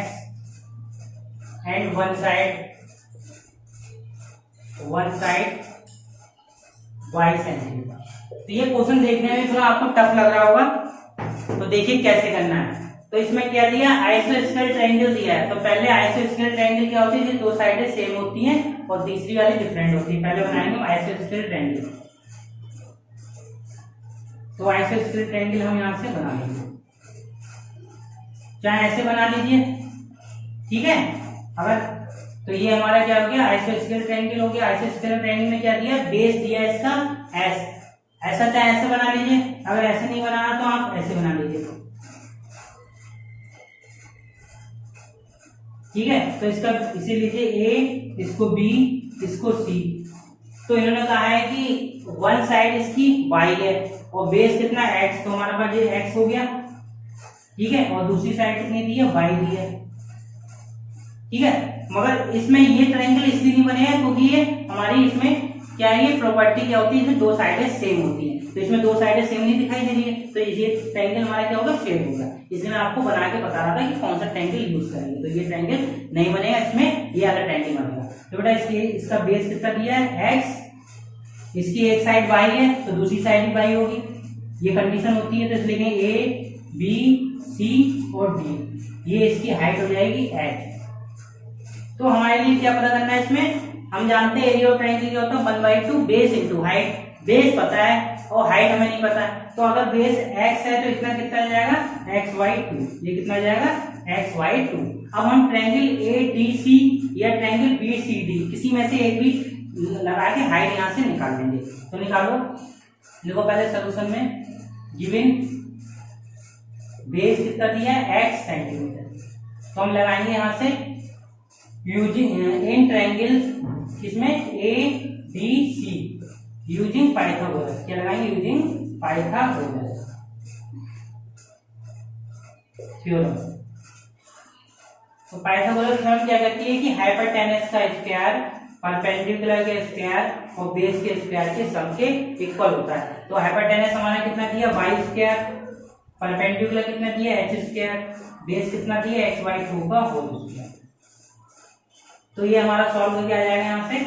and one side y centimetre. तो ये क्वेश्चन देखने में थोड़ा आपको टफ लग रहा होगा, तो देखिए कैसे करना है। तो इसमें क्या दिया, आइसोस्केल ट्रायंगल दिया है। तो पहले आइसोस्केल ट्रायंगल क्या होती है, दो साइडें सेम होती हैं और तीसरी वाली डिफरेंट होती है। पहले बनाएंगे आइसोस्केल ट्रायंगल। तो आइसोस्केल ट्रायंगल हम यहां से बना लेंगे, चाहे ऐसे बना लीजिए। ठीक है, अगर तो ये हमारा क्या हो गया आइसोस्केल ट्रायंगल हो गया। आइसोस्केल ट्रायंगल में क्या दिया, बेस दिया इसका एस, ऐसा चाहे ऐसे बना लीजिए, अगर ऐसे नहीं बनाना तो आप ऐसे बना लीजिए। ठीक है, तो इसका इसे लीजिए ए, इसको बी, इसको सी। तो इन्होंने कहा है कि वन साइड इसकी वाई है और बेस कितना एक्स, तो हमारे पास ये एक्स हो गया। ठीक है, और दूसरी साइड कितनी दी है, वाई दी है। ठीक है, मगर इसमें ये ट्रायंगल इसलिए नहीं बने हैं क्योंकि ये हमारी इसमें क्या है, ये प्रॉपर्टी क्या होती है, इसमें दो साइडें सेम होती हैं। तो इसमें दो साइडें सेम नहीं दिखाई दे रही है, तो ये ट्रायंगल हमारा क्या होगा, फेल होगा। इसलिए मैं आपको बना के बता रहा था कि कौन सा ट्रायंगल यूज करेंगे। तो ये ट्रायंगल नहीं बनेगा, इसमें ये वाला ट्रायंगल बनेगा। तो बेटा इसका बेस कितना दिया है एक्स, इसकी एक साइड वाई है तो दूसरी साइड भी वाई होगी, ये कंडीशन होती है। तो इसलिए ए बी सी और डी, ये इसकी हाइट हो जाएगी एच। तो हमारे लिए क्या पता करना है, इसमें हम जानते हैं एरिया ऑफ ट्रायंगल क्या होता है 1/2 बेस इंटू हाइट। बेस पता है और हाइट हमें नहीं पता है, तो अगर बेस x है तो इतना कितना आ जाएगा x/2, ये कितना आ जाएगा x/2। अब हम ट्रायंगल ADC या ट्रायंगल BCD किसी में से एक भी लगा के हाइट यहां से निकाल लेंगे। तो निकालो, देखो पहले सोल्यूशन में गिवन बेस कितना दिया है x सेंटीमीटर, तो हम लगाएंगे यहां से यूजिंग इन ट्रायंगल किसमें ADC यूजिंग पाइथागोरस। क्या लगाएंगे, यूजिंग पाइथागोरस थ्योरम। तो पाइथागोरस थ्योरम क्या कहती है कि हाइपोटेनस का स्क्वायर परपेंडिकुलर के स्क्वायर और बेस के स्क्वायर के सम के इक्वल होता है। तो हाइपोटेनस हमारा कितना दिया y², परपेंडिकुलर कितना दिया h², बेस कितना दिया x/2 का होल स्क्वायर। तो ये हमारा सॉल्व हो गया जाएगा यहाँ से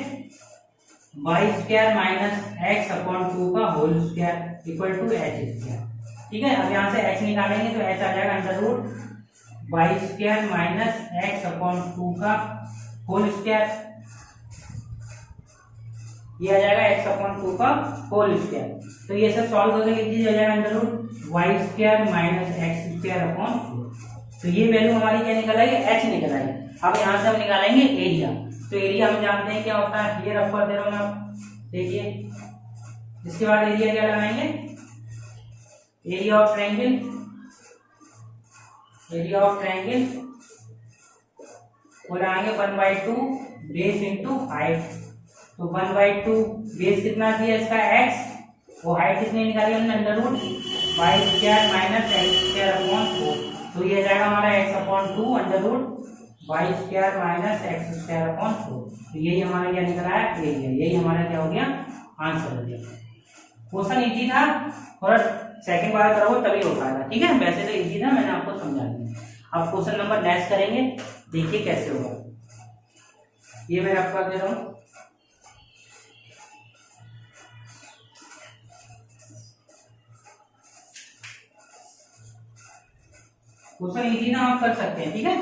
y² माइनस x/2 का whole square equal to h²। ठीक है, अब यहाँ से h निकालेंगे तो h आ जाएगा under root y² minus x/2 का होल स्क्वायर, ये आ जाएगा x/2 का होल स्क्वायर। तो ये सब सॉल्व करके लिख दीजिए, हो जाएगा under root y² minus x²/4। तो ये वैल्यू हमारी क्या निकल आएगी, h निकल आएगी। अब यहाँ से हम निकालेंगे एरिया। तो एरिया हम जानते हैं क्या होता है, ये रफ कर दे रहा हूँ मैं, देखिए। इसके बाद एरिया क्या लगाएंगे, area of triangle, area of triangle वो लगाएंगे 1/2 बेस इंटू हाइट। तो 1/2 बेस कितना दिया इसका x, वो हाइट कितनी निकाली हमने, under root y² minus x² upon 4। तो ये जाएगा हमारा x/2 under root y² minus x² upon 4। तो यही हमारा क्या निकला है, एरिया। यही हमारा क्या हो गया, आंसर हो गया। क्वेश्चन इजी था, थोड़ा सेकंड बार करोगे तभी हो पाएगा, ठीक है। वैसे तो इजी था, मैंने आपको समझा दिया। अब क्वेश्चन नंबर नेक्स्ट करेंगे, देखिए कैसे होगा। ये मैं आपको दे रहा हूँ, क्वेश्चन इजी ना आप कर सकते हैं, ठीक है।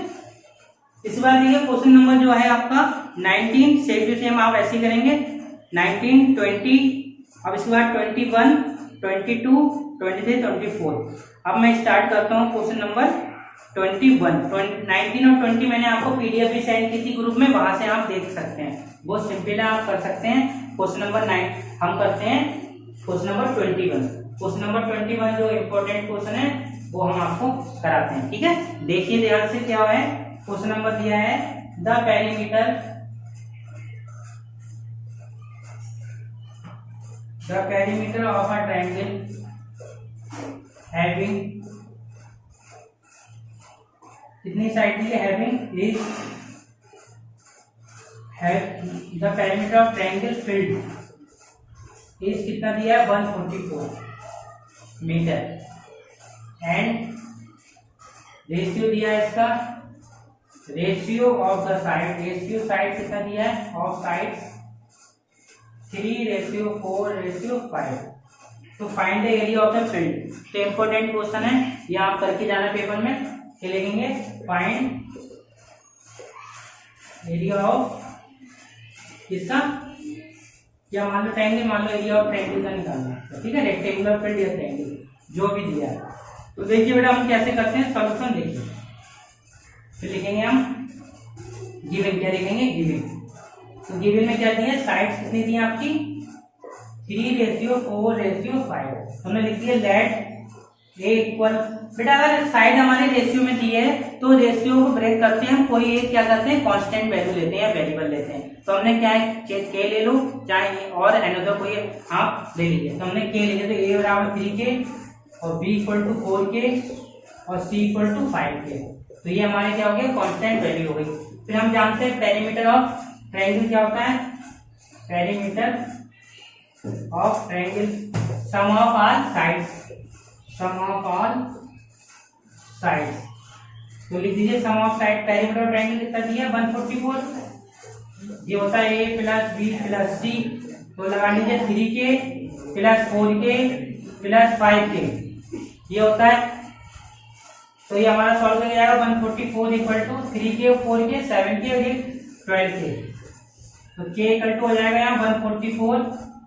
इस बार देखिए क्वेश्चन नंबर जो है आपका 19, सेम टू सेम आप ऐसे करेंगे 19, 20, अब इसके बाद 21, 22, 23, 24। अब मैं स्टार्ट करता हूँ क्वेश्चन नंबर 21। 19 और 20 मैंने आपको पीडीएफ भी सेंड की थी ग्रुप में, वहां से आप देख सकते हैं, बहुत सिंपल है, आप कर सकते हैं। क्वेश्चन नंबर 9 हम करते हैं क्वेश्चन नंबर 21। क्वेश्चन नंबर 21 जो इम्पोर्टेंट क्वेश्चन है वो हम आपको कराते हैं, ठीक है। देखिए ध्यान से क्या है, क्वेश्चन नंबर दिया है the perimeter of a triangle having, कितनी साइड दी है, having is the perimeter of triangle field is कितना दिया है 144 मीटर एंड रेशियो दिया है इसका, ratio of the side, ratio side कितना दिया है ऑफ साइड्स 3:4:5। तो find the area of the field. तो इंपॉर्टेंट क्वेश्चन है, ये आप करके जाना पेपर में, क्या लिखेंगे, फाइंड एरिया ऑफ किसका, क्या मान लो ट्रायंगल, मान लो एरिया ऑफ ट्रायंगल का निकालना है, ठीक है, रेक्टेंगुलर फील्ड या ट्रायंगल जो भी दिया है। तो देखिए बेटा हम कैसे करते हैं सॉल्यूशन, देखिए फिर लिखेंगे हम गिवन, क्या लिखेंगे, गिवन। तो गिवन में क्या दिया, साइड्स कितनी दी है आपकी 3:4:5। तो हमने लिख दिया लेट ए इक्वल, बेटा अगर साइड हमारे रेशियो में दी है तो रेशियो को ब्रेक करते हैं हम, कोई एक क्या करते हैं कांस्टेंट वैल्यू लेते हैं, वेरिएबल लेते हैं। तो हमने क्या है, के ले लो चाहे और अनदर कोई आप ले लीजिए। तो हमने के ले लिया, तो ए बराबर 3K और बी इक्वल टू 4K और सी इक्वल टू 5K। तो ये हमारे क्या हो गया, कांस्टेंट वैल्यू हो गई। फिर हम जानते हैं पेरीमीटर ऑफ ट्रायंगल क्या होता है, perimeter of triangle sum of all sides, sum of all sides. तो लिख दीजिए sum of side, perimeter of triangle कितना दिया 144, ये होता है a plus B plus C. तो लगा लीजिए 3K plus 4K plus 5K, ये होता है। तो ये हमारा सॉल्व हो जाएगा 144 equal to 3K 4K 7K और ये 12K। तो K इक्वल टू हो जाएगा यहाँ 144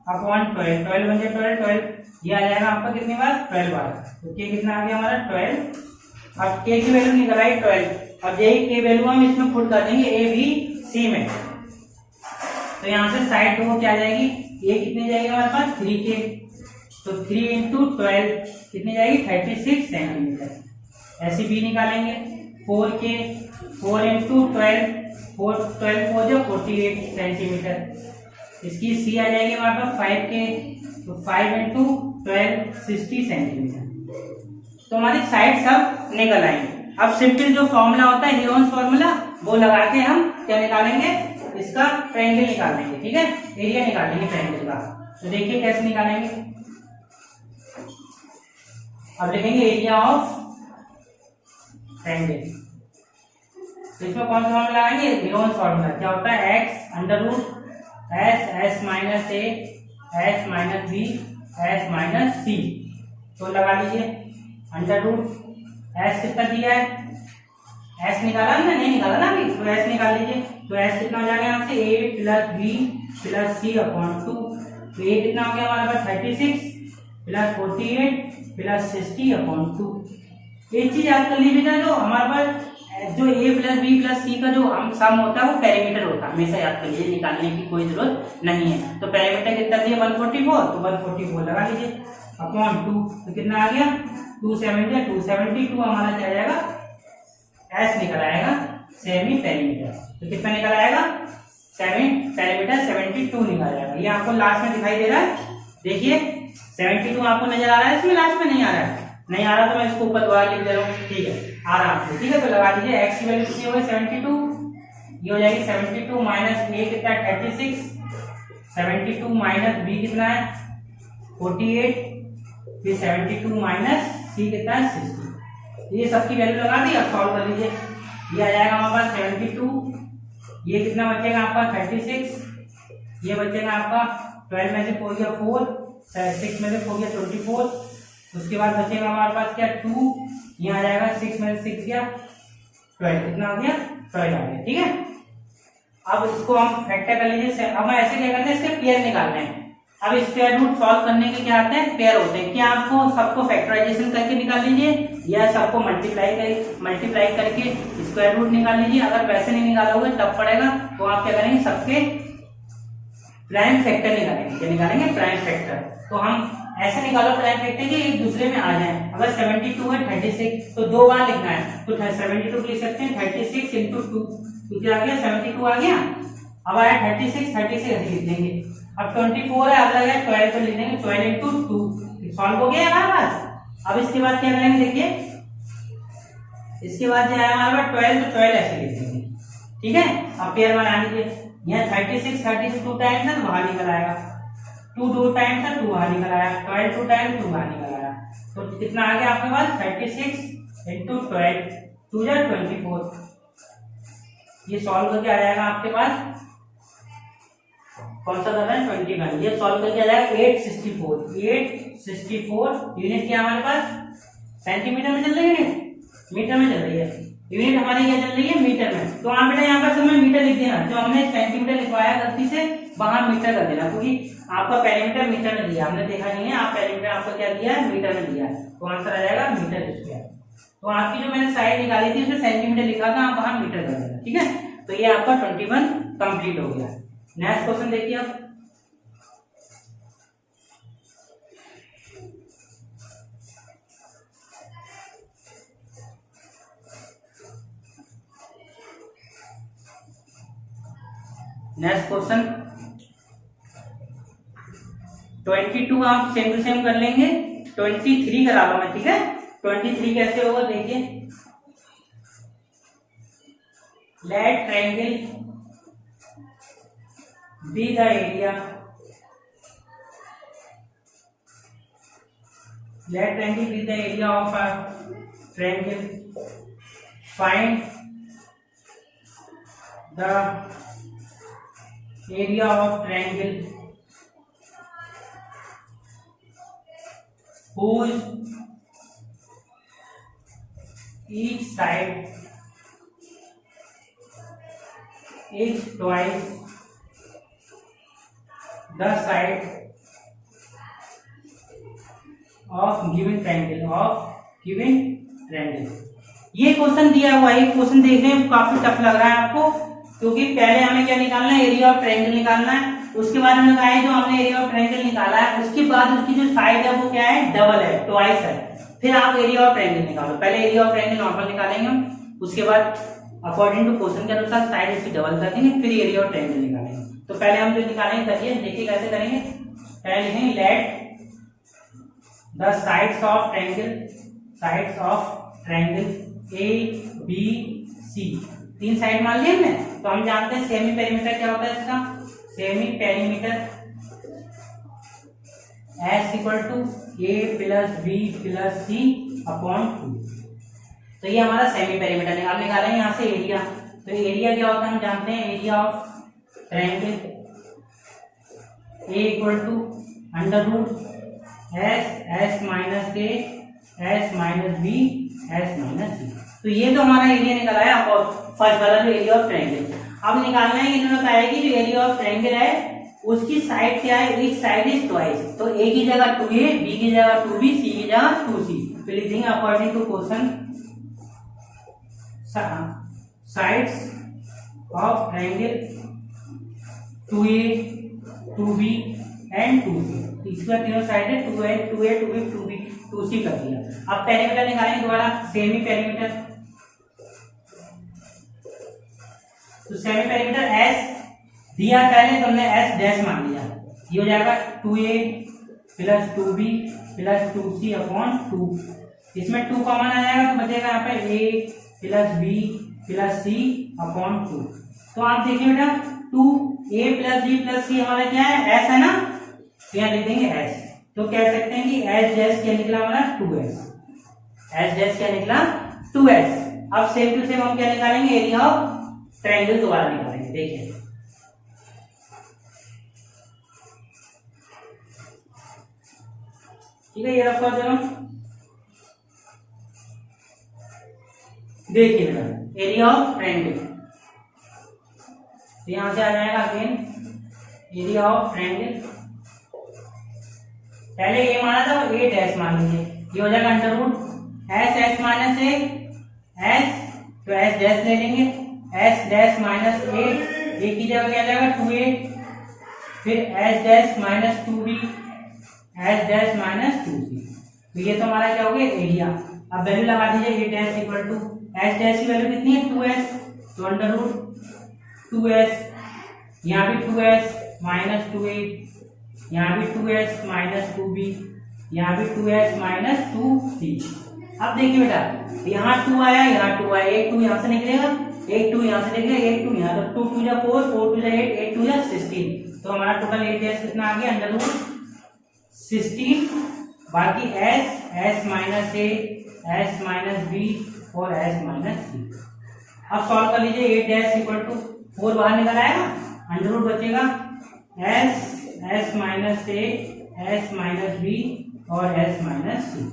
अपॉन 12, 12 बन जाए 12, ये आ जाएगा आपका कितनी बार 12 बार। तो K कितना आ गया हमारा 12। अब K की वैल्यू निकल आई 12। अब यही K वैल्यू हम इसमें पुट कर देंगे A B C में। तो यहाँ से साइड को क्या आ जाएगी, A कितनी जाएगी हमारे पास 3K, तो 3 इंटू 12 कितनी जाएगी 36 सेंटीमीटर। ऐसे B निकालेंगे 4K, 4 इंटू 12, 12 4 जो 48 सेंटीमीटर। इसकी C आ जाएगी हमारे पास 5K, तो 5 इंटू 12 60 सेंटीमीटर। तो हमारी साइड सब निकल आएंगे। अब सिंपल जो फॉर्मूला होता है हेरोन्स फॉर्मूला, वो लगा के हम क्या निकालेंगे, इसका ट्रायंगल निकाल लेंगे, ठीक है, एरिया निकाल लेंगे ट्रायंगल का। तो देखिए कैसे निकालेंगे। अब लिखेंगे एरिया ऑफ ट्रायंगल। तो इसमें कौन सा फॉर्मूला लगाएंगे, हेरोन्स फॉर्मूला। क्या होता है x under root s minus a s minus b s minus c। तो लगा लीजिए अंडर रूट s कितना दिया है, s निकाला ना, नहीं निकाला ना अभी, तो s निकाल लीजिए। तो s कितना हो जाएगा यहाँ से a plus b plus c upon 2। तो a कितना हो गया हमारे पास 36 प्लस 48 प्लस 60 अपॉन 2। एक चीज याद कर लीजिएगा, जो हमारे पास जो a प्लस बी प्लस सी का जो हम सम होता है वो पेरीमीटर होता है, हमेशा याद कर लीजिए, निकालने की कोई जरूरत नहीं है। तो पेरीमीटर कितना दिया 144, तो 144 लगा लीजिए अपॉन 2, तो कितना आ गया 270, 272 हमारा क्या जाएगा एस निकल आएगा सेमी पेरीमीटर। तो कितना निकल आएगा सेमी पेरीमीटर 72 निकल आएगा। ये आपको लास्ट में दिखाई दे रहा है, देखिए 72 आपको नजर आ रहा है, इसमें लास्ट में नहीं आ रहा है, नहीं आ रहा तो मैं इसको ऊपर दोबारा लिख दे रहा हूँ, ठीक है आ रहा है, ठीक है। तो लगा दीजिए x की वैल्यू कितनी हो गई 72, ये हो जाएगी 72 माइनस a कितना है 36, 72 माइनस b कितना है 48, फिर 72 माइनस c कितना है 60। ये सबकी वैल्यू लगा दी, अब सॉल्व कर लीजिए। ये आ जाएगा हमारे पास 72, ये कितना बचेगा आपका 36, ये बचेगा आपका 12 में से 4 गया 4, 6 में से 4 गया 24, उसके बाद बचेगा हमारे पास क्या 2, यहाँ आ जाएगा 6 में से 6 गया 12, कितना हो गया 12 आ गया, ठीक है। अब इसको हम फैक्टर कर लीजिए। अब हम ऐसे क्या करते हैं, इसके पेयर निकालते हैं। अब स्क्वायर रूट सॉल्व करने के क्या आते हैं पेयर होते हैं। क्या आपको सबको फैक्टराइजेशन करके निकाल लीजिए या सबको मल्टीप्लाई करके स्क्वायर रूट निकाल लीजिए। अगर वैसे नहीं निकालोगे तब पड़ेगा, तो आप क्या करेंगे सबके प्राइम फैक्टर निकालेंगे। क्या निकालेंगे प्राइम फैक्टर। तो हम ऐसे निकालो प्राइम फैक्टर के एक दूसरे में आ जाए। अगर 72 है 36 तो दो बार लिखना है, तो 72 लिख सकते हैं 36 इंटू 2, तो क्या आ गया 72 आ गया। अब आया 36 ऐसे लिख देंगे। अब 24 है, अब लगा 12 तो लिख देंगे 12 इंटू 2, सॉल्व हो गया हमारे पास। अब इसके बाद क्या करेंगे देखिए, इसके बाद जो है हमारे पास 12 तो 12 ऐसे लिख देंगे, ठीक है। अब पेयर बना लीजिए। यहाँ 36 2 टाइम्स है तो बाहर निकल आएगा, 2 टाइम्स है 2 बाहर निकल आया, 12 2 टाइम्स 2 बाहर निकल आया। तो कितना आ गया आपके पास 36 इंटू 12 2 जा 24। ये सॉल्व करके आ जाएगा आपके पास कौन सा कर रहे हैं 21। ये सॉल्व करके आ जाएगा 864 यूनिट क्या हमारे पास सेंटीमीटर में चल रही है, मीटर में चल रही है। यूनिट हमारी क्या चल रही है मीटर में। तो आप बेटा यहाँ पर समय मीटर लिख देना, जो हमने सेंटीमीटर लिखवाया गलती से वहां मीटर कर देना, क्योंकि आपका पेरीमीटर मीटर में दिया, हमने देखा नहीं है। आप पेरीमीटर आपको क्या दिया है मीटर में दिया है, तो आंसर आ जाएगा मीटर स्क्वायर। तो आपकी जो मैंने साइड निकाली थी उसमें सेंटीमीटर लिखा था, आप वहां मीटर कर देना, ठीक है। तो ये आपका 21 कंप्लीट हो गया। नेक्स्ट क्वेश्चन देखिए आप। नेक्स्ट क्वेश्चन 22 आप सेम टू सेम कर लेंगे, 23 करा लो मैं, ठीक है। 23 कैसे होगा देखिए, let triangle be the area, let triangle be the area of a triangle, find the area of triangle whose each side is twice the side of given triangle। ये क्वेश्चन दिया हुआ है, क्वेश्चन देखने में काफी टफ लग रहा है आपको, क्योंकि पहले हमें क्या निकालना है एरिया ऑफ ट्रायंगल निकालना है। उसके बाद हमने कहा है जो हमने एरिया ऑफ ट्रायंगल निकाला है उसके बाद उसकी जो साइड है वो क्या है डबल है, ट्वाइस है। फिर आप एरिया ऑफ ट्रायंगल निकालो, पहले एरिया ऑफ ट्रायंगल नॉर्मल निकालेंगे हम, उसके बाद अकॉर्डिंग टू क्वेश्चन के अनुसार साइड इसकी डबल कर देंगे, फिर एरिया ऑफ ट्रायंगल निकालेंगे। तो पहले हम जो निकालेंगे करिए, देखिए कैसे करेंगे। पहले लिखेंगे let the sides of triangle A B C, 3 side मान लिया हमने। तो हम जानते हैं सेमी पेरीमीटर क्या होता है इसका, semi perimeter S equal to A plus B plus C upon 2। तो ये हमारा सेमी पेरीमीटर निकालेंगे यहाँ से एरिया। तो एरिया क्या होता है हम जानते हैं, area of triangle A equal to under root S minus A S minus B S minus C. तो ये तो हमारा एरिया निकला है फर्स्ट वाला जो एरिया ऑफ ट्रायंगल। अब निकालना है, इन्होंने कहा है कि जो एरिया ऑफ ट्रायंगल है उसकी साइड क्या है, एक साइड इज ट्वाइस। तो ए की जगह 2a, बी की जगह 2b, सी की जगह 2c। तो लिख देंगे according to question sides of triangle 2A 2B and 2C। इसका तीनों साइड है 2A 2B 2B 2C कर दिया। अब पेरीमीटर निकालेंगे दोबारा, सेमी पेरीमीटर। तो सेमी पेरीमीटर S दिया पहले तो हमने S डैश मान लिया, ये हो जाएगा 2A plus 2B plus 2C upon 2। इसमें 2 कॉमन आ जाएगा तो बचेगा यहाँ पे A plus B plus C upon 2। तो आप देखिए बेटा 2A plus B plus C हमारा क्या है, S है ना, तो यहाँ लिख देंगे S। तो कह सकते हैं कि S डैश क्या निकला हमारा 2S, S डैश क्या निकला 2S। अब सेम टू सेम हम क्या निकालेंगे, एरिया ऑफ ट्रायंगल दोबारा निकालेंगे। देखिए ठीक है, ये रखो जरा, देखिए बेटा एरिया ऑफ ट्रायंगल, तो यहां से आ जाएगा अगेन एरिया ऑफ ट्रायंगल। पहले ए माना था वो ए डैश मान लीजिए, ये हो जाएगा under root S S minus A S, तो एस डैश ले लेंगे, एस डैश माइनस ए की जगह क्या जाएगा 2A, फिर S dash minus 2B S dash minus 2C। तो ये तो हमारा क्या हो गया एरिया। अब वैल्यू लगा दीजिए, A dash equal to S dash की वैल्यू कितनी है 2S, तो अंडर रूट 2S, यहाँ भी 2S माइनस 2A, यहाँ भी 2S माइनस 2B, यहाँ भी 2S माइनस 2C। अब देखिए बेटा यहाँ 2 आया, यहाँ 2 आया, एक 2 यहाँ से निकलेगा, एक 2 यहाँ से निकलेगा, एक 2 यहाँ, तो 2 2 जा 4, 4 2 जा 8, 8 2 जा 16। तो हमारा टोटल एरिया कितना आ गया, अंडर रूट 16। बाकी S minus A, S minus B और S माइनस C। अब सॉल्व कर लीजिए, 8 डैश इक्वल टू 4 बाहर निकल आएगा, अंडर रूट बचेगा S minus A, S minus B और S माइनस C।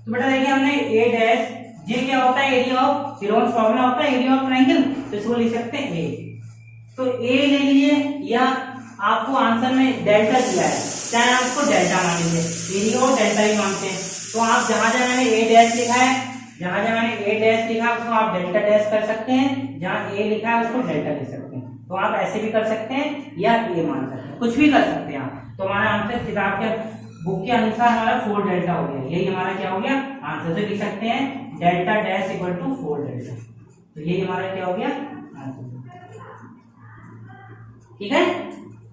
तो बेटा देखिए हमने A डैश, ये क्या होता है एरिया ऑफ, हेरोन्स फॉर्मूला होता है एरिया ऑफ ट्रायंगल, तो इसको लिख सकते हैं A। तो A ले लीजिए, या आपको आंसर में डेल्टा दिया है, चाहे आपको डेल्टा मान लीजिए, एरिया और डेल्टा ही मानते हैं। तो आप जहां जहां मैंने A डैश लिखा है, जहां जहां मैंने A डैश लिखा है उसको आप डेल्टा डैश कर सकते हैं, जहां A लिखा है उसको डेल्टा लिख सकते हैं। तो आप ऐसे भी कर सकते हैं या A मान सकते हैं, कुछ भी कर सकते हैं आप। तो हमारा आंसर किताब के बुक के अनुसार हमारा 4 डेल्टा हो गया, यही हमारा क्या हो गया आंसर। से लिख सकते हैं delta dash equal to 4 delta, तो यही हमारा क्या हो गया आंसर। ठीक है,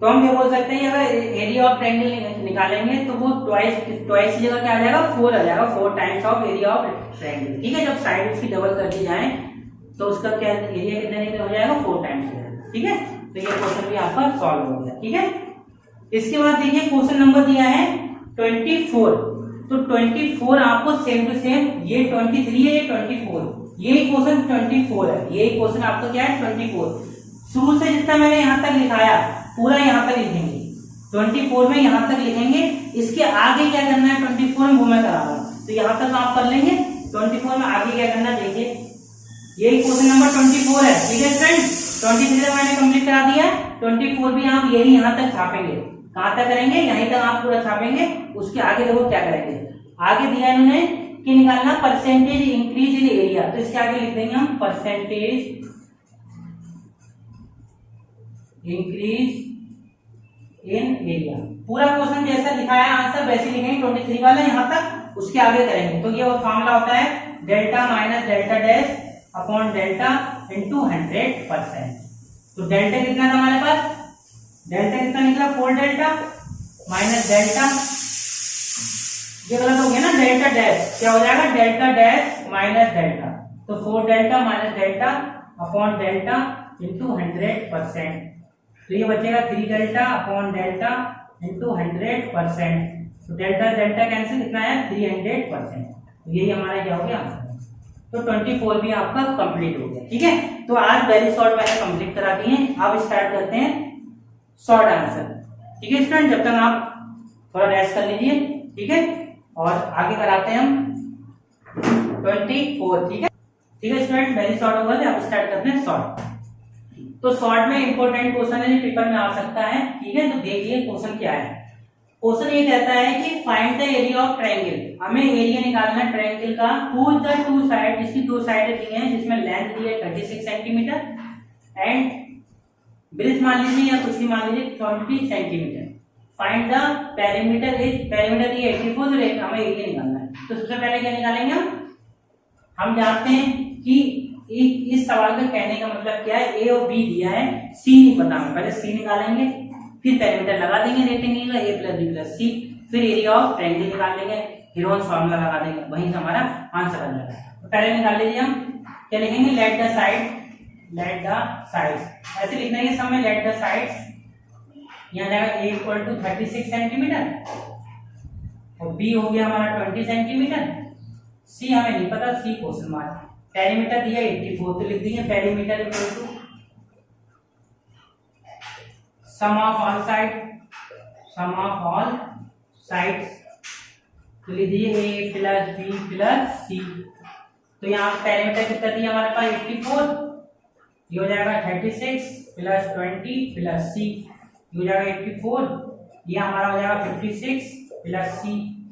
तो हम क्या बोल सकते हैं, अगर एरिया ऑफ ट्रायंगल निकालेंगे तो वो ट्वाइस की जगह क्या आ जाएगा 4 आ जाएगा, 4 times of area of triangle. ठीक है, जब साइड उसकी डबल कर दी जाए तो उसका क्या एरिया कितना निकल हो जाएगा 4 टाइम्स हो जाएगा। ठीक है, तो ये क्वेश्चन भी आपका सॉल्व हो गया। ठीक है, इसके बाद देखिए क्वेश्चन नंबर दिया है 24। तो 24 आपको सेम टू सेम, ये 23 है, ये 24, ये क्वेश्चन 24 है, ये क्वेश्चन आपका क्या है 24। शुरू से जितना मैंने यहाँ तक लिखाया पूरा यहाँ तक लिखेंगे, 24 में यहाँ तक लिखेंगे, इसके आगे क्या करना है 24 में वो मैं करा रहा हूँ, तो यहाँ तक आप कर लेंगे। 24 में आगे क्या करना देखिए, यही क्वेश्चन नंबर 24 है। ठीक है फ्रेंड, 23 तक मैंने कंप्लीट करा दिया, 24 भी आप यही यहाँ तक छापेंगे। कहाँ तक करेंगे, यहीं तक आप पूरा छापेंगे। उसके आगे देखो क्या करेंगे, आगे दिया इन्होंने कि निकालना परसेंटेज इंक्रीज इन एरिया, तो इसके आगे लिख देंगे हम परसेंटेज इंक्रीज इन एरिया। पूरा क्वेश्चन जैसा लिखाया आंसर वैसे लिखेंगे, 23 वाला यहाँ तक, उसके आगे करेंगे। तो ये वो फॉर्मूला होता है delta minus delta dash upon delta into 100%। तो डेल्टा कितना था हमारे पास, डेल्टा कितना निकला 4 डेल्टा माइनस डेल्टा, ये गलत हो गया ना, डेल्टा डैश क्या हो जाएगा डेल्टा डैश माइनस डेल्टा, तो 4 delta minus delta upon delta into 100%। तो ये बचेगा 3 डेल्टा अपॉन डेल्टा इंटू 100%। तो डेल्टा डेल्टा कैंसिल, कितना है 300%। तो यही हमारा क्या हो गया आंसर। तो 24 भी आपका कंप्लीट हो गया। ठीक है, तो आज वेरी शॉर्ट मैंने कंप्लीट करा दिए। अब स्टार्ट करते हैं शॉर्ट आंसर। ठीक है स्टूडेंट, जब तक आप थोड़ा रेस्ट कर लीजिए। ठीक है, और आगे कराते हैं हम 24। ठीक है, ठीक है स्टूडेंट, वेरी शॉर्ट होगा, अब स्टार्ट करते हैं शॉर्ट। तो शॉर्ट में इंपॉर्टेंट क्वेश्चन है जो पेपर में आ सकता है। ठीक है, तो देखिए क्वेश्चन क्या है। क्वेश्चन ये कहता है कि find the area of triangle, हमें एरिया निकालना है ट्रायंगल का हुज द टू साइड, जिसकी दो साइडें दी हैं, जिसमें लेंथ दी है 36 सेंटीमीटर एंड ब्रेथ मान लीजिए या कुछ भी मान लीजिए 20 centimetre. Find the perimeter is, perimeter ये 84 रेट, हमें एरिया निकालना है। तो सबसे पहले क्या निकालेंगे हम जानते हैं कि इस सवाल का कहने का मतलब क्या है, ए और बी दिया है, सी नहीं पता, हमें पहले सी निकालेंगे, फिर पेरीमीटर लगा देंगे रेक्टेंगल का, ए प्लस बी प्लस सी, फिर एरिया ऑफ ट्रायंगल निकाल लेंगे, हीरोन्स फार्मूला लगा देंगे, वहीं से हमारा आंसर आ जाएगा। तो पहले निकाल लीजिए हम, क्या लिखेंगे, लेट द साइड्स, ऐसे लिखना है सब में, लेट द साइड्स, यहाँ जाएगा a इक्वल टू 36 सेंटीमीटर और b हो गया हमारा 20 सेंटीमीटर, c हमें नहीं पता, c क्वेश्चन मार्क, पेरीमीटर दिया 84, तो लिख दिए perimeter equal to sum of all sides, तो लिख दिए a plus b plus c। तो यहाँ पेरीमीटर कितना दिया हमारे पास 84, ये हो जाएगा 36 प्लस 20 प्लस c, ये हो जाएगा 84, ये हमारा हो जाएगा 56 प्लस c,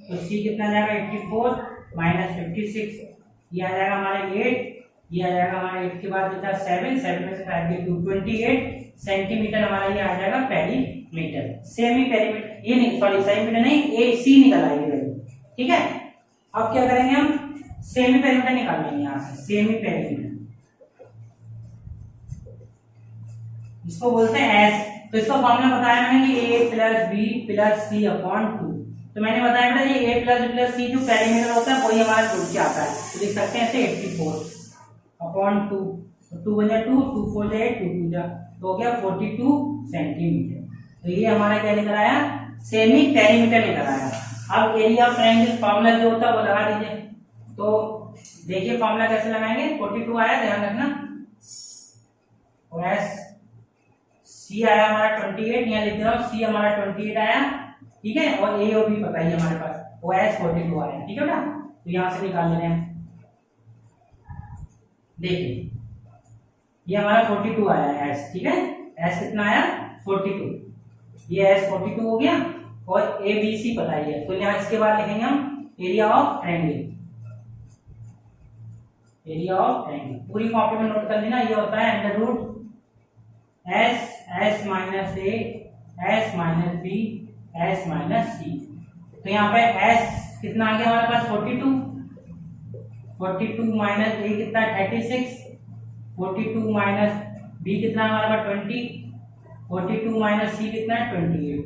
तो c कितना जाएगा 84 माइनस 56, ये आ जाएगा हमारे 8, ये आ जाएगा हमारे 8 के बाद बचा 7 में से 5 गए 28 सेंटीमीटर हमारा ये आ जाएगा पेरीमीटर। सेमी पेरीमीटर, ये नहीं सॉरी सेंटीमीटर नहीं, ए सी निकल आएगी, ठीक है। अब क्या करेंगे हम, सेमी पेरीमीटर निकाल लेंगे यहाँ से, सेमी पेरीमीटर इसको बोलते हैं एस। तो इसका फॉर्मूला बताया मैंने कि a plus B plus C upon 2, तो मैंने बताया बेटा ये a plus B plus C जो पेरीमीटर होता है वही हमारा जुड़ के आता है, तो लिख सकते हैं ऐसे 84 अपॉन 2, तो 2 बजा 2, 2 4 जा 2 2 जा, तो हो गया 42 सेंटीमीटर। तो ये हमारा क्या निकल आया, सेमी पेरीमीटर निकल आया। अब एरिया ऑफ ट्रायंगल फॉर्मूला जो होता है वो लगा दीजिए, तो देखिए फॉर्मूला कैसे लगाएंगे, 42 आया, ध्यान रखना, और एस सी आया हमारा 28, यहाँ लिख दे रहा हूँ सी हमारा 28 आया, ठीक है, और ए और बी पता ही हमारे पास, ओ एस 42 आया, ठीक है ना। तो यहाँ से निकाल ले रहे हैं, देखिए ये हमारा 42 आया है एस, ठीक है, एस कितना आया 42, ये एस 42 हो गया, और ए बी सी पता ही है, तो यहाँ इसके बाद लिखेंगे हम area of triangle, area of triangle पूरी कॉपी में नोट कर लेना, ये होता है under root S minus A S minus B S minus C. तो यहाँ पे एस कितना आ गया हमारे पास 42 माइनस ए कितना 36, 42 माइनस बी कितना हमारे पास 20, 42 माइनस सी कितना 28,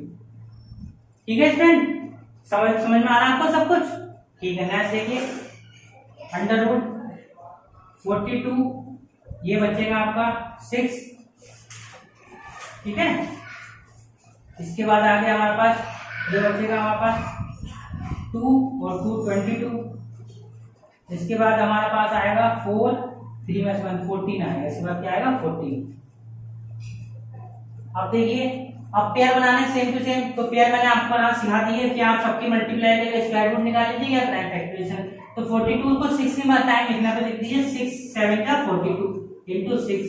ठीक है स्टूडेंट, समझ में आ रहा है आपको सब कुछ, ठीक है। नेक्स्ट देखिए, अंडर रूट 42, ये बचेगा आपका 6, ठीक है, इसके बाद आ गया हमारे पास, ये बचेगा हमारे पास 2 और 2 22, इसके बाद हमारे पास आएगा 4, 3 में 1 14 आएगा, इसके बाद क्या आएगा 14। अब देखिए, अब पेयर बनाने सेम टू सेम, तो पेयर मैंने आपको ना सिखा दी है कि आप सबकी मल्टीप्लाई करके स्क्वायर रूट निकाल लीजिए या प्राइम फैक्टराइजेशन। तो 42 को 6 में टाइम लिखना, तो लिख दीजिए 6 7 का 42 इंटू 6,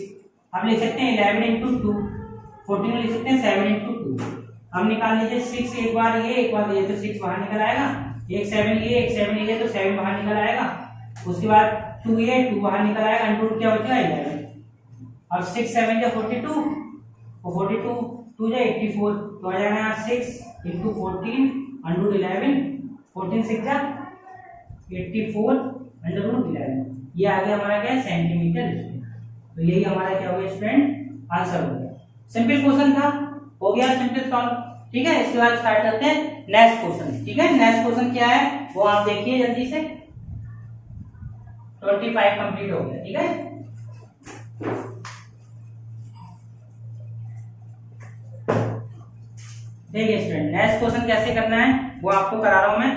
अब लिख सकते हैं 11 इंटू 2, 14 लिख सकते हैं 7 इंटू 2। हम निकाल लीजिए 6, एक बार ये तो 6 बाहर निकल आएगा, एक 7 ये तो 7 बाहर निकल आएगा, उसके बाद 2 ये 2 बाहर निकल आएगा, अंडर क्या बचेगा 11। अब 6 7 या 42 और 42 2 जा 84, तो आ जाएगा यहाँ 6 इंटू 14 अंडर 11, 14 6 जा 84 अंडर 11, ये आ गया हमारा क्या सेंटीमीटर स्क्वायर। तो यही हमारा क्या हो गया स्टूडेंट, आंसर हो गया। सिंपल क्वेश्चन था, हो गया सिंपल सॉल्व, ठीक है। इसके बाद स्टार्ट करते हैं नेक्स्ट क्वेश्चन, ठीक है। नेक्स्ट क्वेश्चन क्या है वो आप देखिए जल्दी से, 25 कंप्लीट हो गया, ठीक है। देखिए स्टूडेंट, नेक्स्ट क्वेश्चन कैसे करना है वो आपको करा रहा हूं मैं।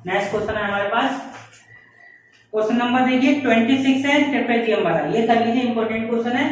नेक्स्ट क्वेश्चन है हमारे पास, क्वेश्चन नंबर देखिए 26 है ट्रेपेजियम वाला, ये कर लीजिए, इंपॉर्टेंट क्वेश्चन है।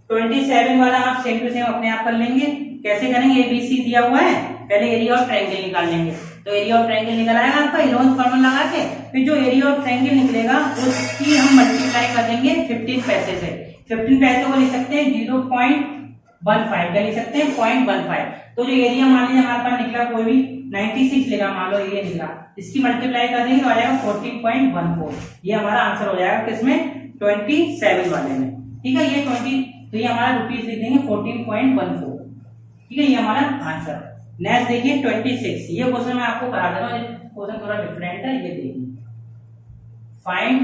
27 वाला आप सेम टू सेम अपने आप कर लेंगे। कैसे करेंगे, एबीसी दिया हुआ है, पहले एरिया ऑफ ट्रायंगल निकाल लेंगे। तो एरिया ऑफ ट्रायंगल निकल आएगा आपका हीरोन्स फार्मूला लगा के, फिर जो एरिया ऑफ ट्रायंगल निकलेगा उसकी हम मल्टीप्लाई कर देंगे 15 पैसे से। 15 पैसे को लिख सकते हैं 0.15 0.15 क्या लिख सकते हैं 0.15। तो जो एरिया मान लीजिए हमारे पास निकला कोई भी 96 लिखा, मान लो एरिया निकला, इसकी मल्टीप्लाई कर देंगे तो आ जाएगा 14.14। ये हमारा आंसर हो जाएगा किसमें 27 वाले में। ठीक है, ये 20, तो ये हमारा रुपीज लिख देंगे 14.14। ठीक है, ये हमारा आंसर। नेक्स्ट देखिए 26, ये क्वेश्चन मैं आपको करा दे रहा हूँ, क्वेश्चन थोड़ा डिफरेंट है, ये देखिए। Find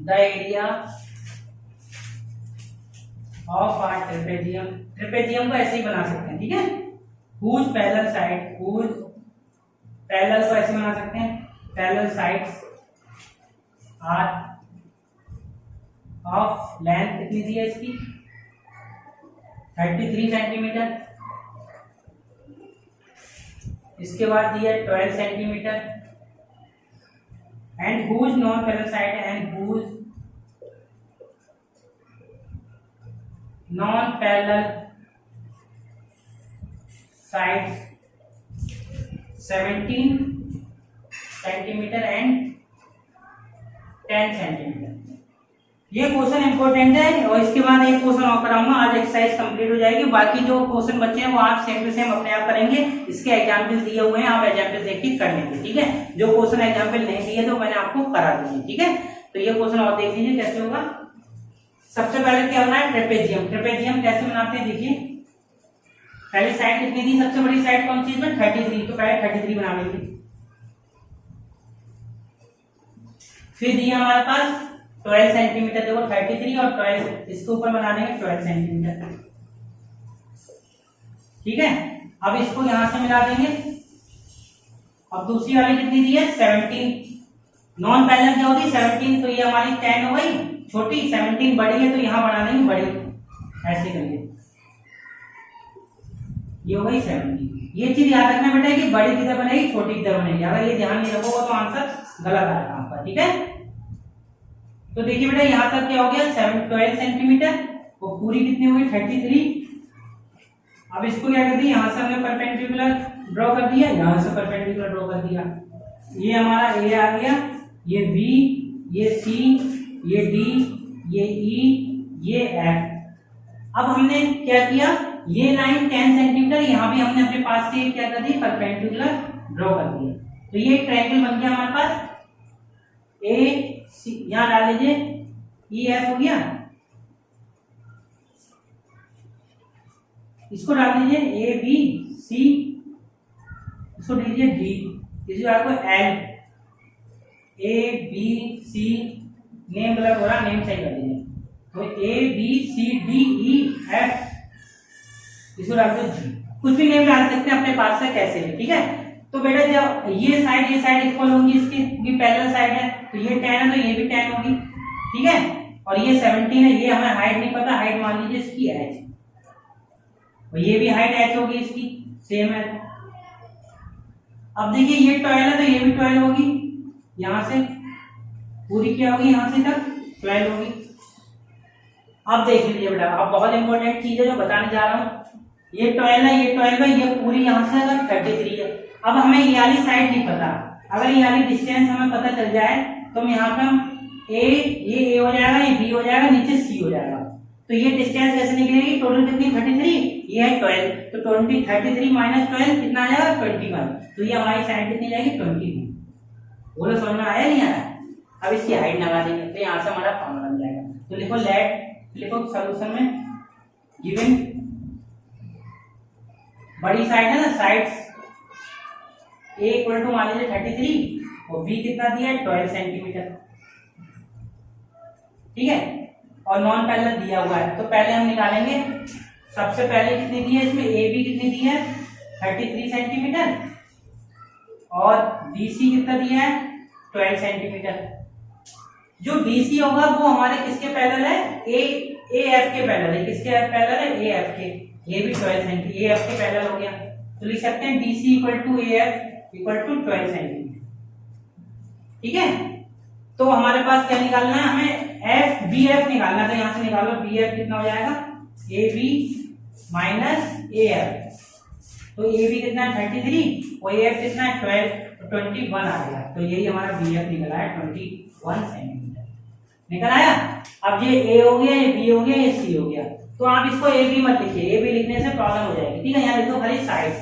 the area of a trapezium. Trapezium को ऐसे ही बना सकते हैं, ठीक है, whose parallel side, whose parallel को ऐसे बना सकते हैं, parallel sides are of length कितनी दी है इसकी 33 सेंटीमीटर, इसके बाद दिया 12 centimetre, and whose non parallel side, and whose non parallel sides 17 centimetre and 10 centimetre. ये क्वेश्चन इंपॉर्टेंट है, और इसके बाद एक क्वेश्चन और कराऊंगा, आज एक्सरसाइज कंप्लीट हो जाएगी। बाकी जो क्वेश्चन बच्चे हैं वो आप सेम टू सेम अपने आप करेंगे, इसके एग्जाम्पल दिए हुए हैं, आप एग्जाम्पल देख के कर लेंगे। ठीक है, जो क्वेश्चन एग्जाम्पल नहीं दिए तो मैंने आपको करा दिए। ठीक है, तो ये क्वेश्चन और देख लीजिए कैसे होगा। सबसे पहले क्या होना है ट्रेपेजियम। ट्रेपेजियम कैसे बनाते हैं देखिए, पहले साइड कितनी दी, सबसे बड़ी साइड कौन सी है 33, तो पहले 33 बना लेंगे। फिर दिया हमारे पास 12 सेंटीमीटर, देखो 33 और 12 इसके ऊपर बना देंगे 12 सेंटीमीटर। ठीक है, अब इसको यहां से मिला देंगे। अब दूसरी वाली कितनी दी है 17, नॉन पैरेलल क्या होती है 17, तो ये हमारी 10 हो गई छोटी, 17 बड़ी है तो यहां बना देंगे बड़ी, ऐसे करिए, ये हो गई 17। ये चीज याद रखना बेटा कि बड़ी किधर बनेगी छोटी किधर बनेगी, अगर ये ध्यान नहीं रखोगे तो आंसर गलत आएगा आपका। ठीक है, तो देखिए बेटा यहां तक क्या हो गया 12 सेंटीमीटर, वो पूरी कितनी हो गई 33। अब इसको क्या कर दिया, यहां से हमने परपेंडिकुलर ड्रॉ कर दिया, यहां से परपेंडिकुलर ड्रॉ कर दिया, ये हमारा ए आ गया, ये बी, ये सी, ये डी, ये ई, ये एफ। अब हमने क्या किया, ये लाइन 10 सेंटीमीटर यहां भी हमने अपने पास से क्या कर दी परपेंडिकुलर ड्रॉ कर दिया, तो ये ट्रायंगल बन गया हमारे पास। ए सी यहां डाल लीजिए, ई एफ हो गया, इसको डाल दीजिए ए बी सी, इसको दीजिए डी, इसी आपको L, A B C, name गलत हो रहा, नेम सही कर दीजिए, तो A B C D E F, इसको डाल दो जी, कुछ भी नेम डाल सकते हैं अपने पास से कैसे भी। ठीक है, तो बेटा जब ये साइड इक्वल होंगी इसकी, क्योंकि पैरेलल साइड है, तो ये 10 है तो ये भी 10 होगी। ठीक है, और ये 17 है, ये हमें हाइट नहीं पता, हाइट मान लीजिए इसकी एच, और ये भी हाइट एच होगी इसकी, सेम है। अब देखिए ये 12 है तो ये भी 12 होगी, यहां से पूरी क्या होगी, यहां से तक 12 होगी। अब देख लीजिए बेटा, अब बहुत इंपॉर्टेंट चीज है जो बताने जा रहा हूं, ये 12 है, ये 12 है, ये पूरी यहां से अगर 33 है। अब हमें ये वाली साइड नहीं पता, अगर ये वाली डिस्टेंस हमें पता चल जाए तो हम यहाँ पे ये ए हो जाएगा, ये बी हो जाएगा, नीचे सी हो जाएगा, तो ये डिस्टेंस कैसे निकलेगी, टोटल कितनी 33, ये है 12, तो 33 माइनस 12 कितना आ जाएगा 21, तो ये हमारी साइड कितनी जाएगी 21। बोलो समझ में आया नहीं आया। अब इसकी हाइट लगा देंगे तो यहाँ से हमारा फॉर्मूला बन जाएगा, तो लिखो लिखो सोल्यूशन में गिवन बड़ी साइड है ना, साइड्स ए इक्वल टू मान लीजिए 33 और बी कितना दिया है 12 सेंटीमीटर। ठीक है, और नॉन पैरेलल दिया हुआ है, तो पहले हम निकालेंगे, सबसे पहले कितनी दी है इसमें, ए बी कितनी दी है 33 सेंटीमीटर, और बी सी कितना दिया है 12 सेंटीमीटर। जो बी सी होगा वो हमारे किसके पैरेलल है, ए एफ के पैरेलल है, किसके पैरेलल है, ए एफ के, ये भी 12 सेंटीमीटर, ए एफ के पैरेलल हो गया, तो लिख सकते हैं D C equal to A F equal to 12 centimetre. ठीक है, तो हमारे पास क्या निकालना है, हमें एफ बी एफ निकालना, तो यहां से निकालो बी एफ कितना हो जाएगा, A B minus A F, तो ए बी कितना है 33 और ए एफ कितना है 12, तो 21 आ गया, तो यही हमारा बी एफ निकला है 21 सेंटीमीटर। निकल आया। अब ये ए हो गया, ये बी हो गया, ये सी हो गया। तो आप इसको ए बी मत लिखिए, ए बी लिखने से प्रॉब्लम हो जाएगी, ठीक है। यहाँ लिखो खाली साइड्स,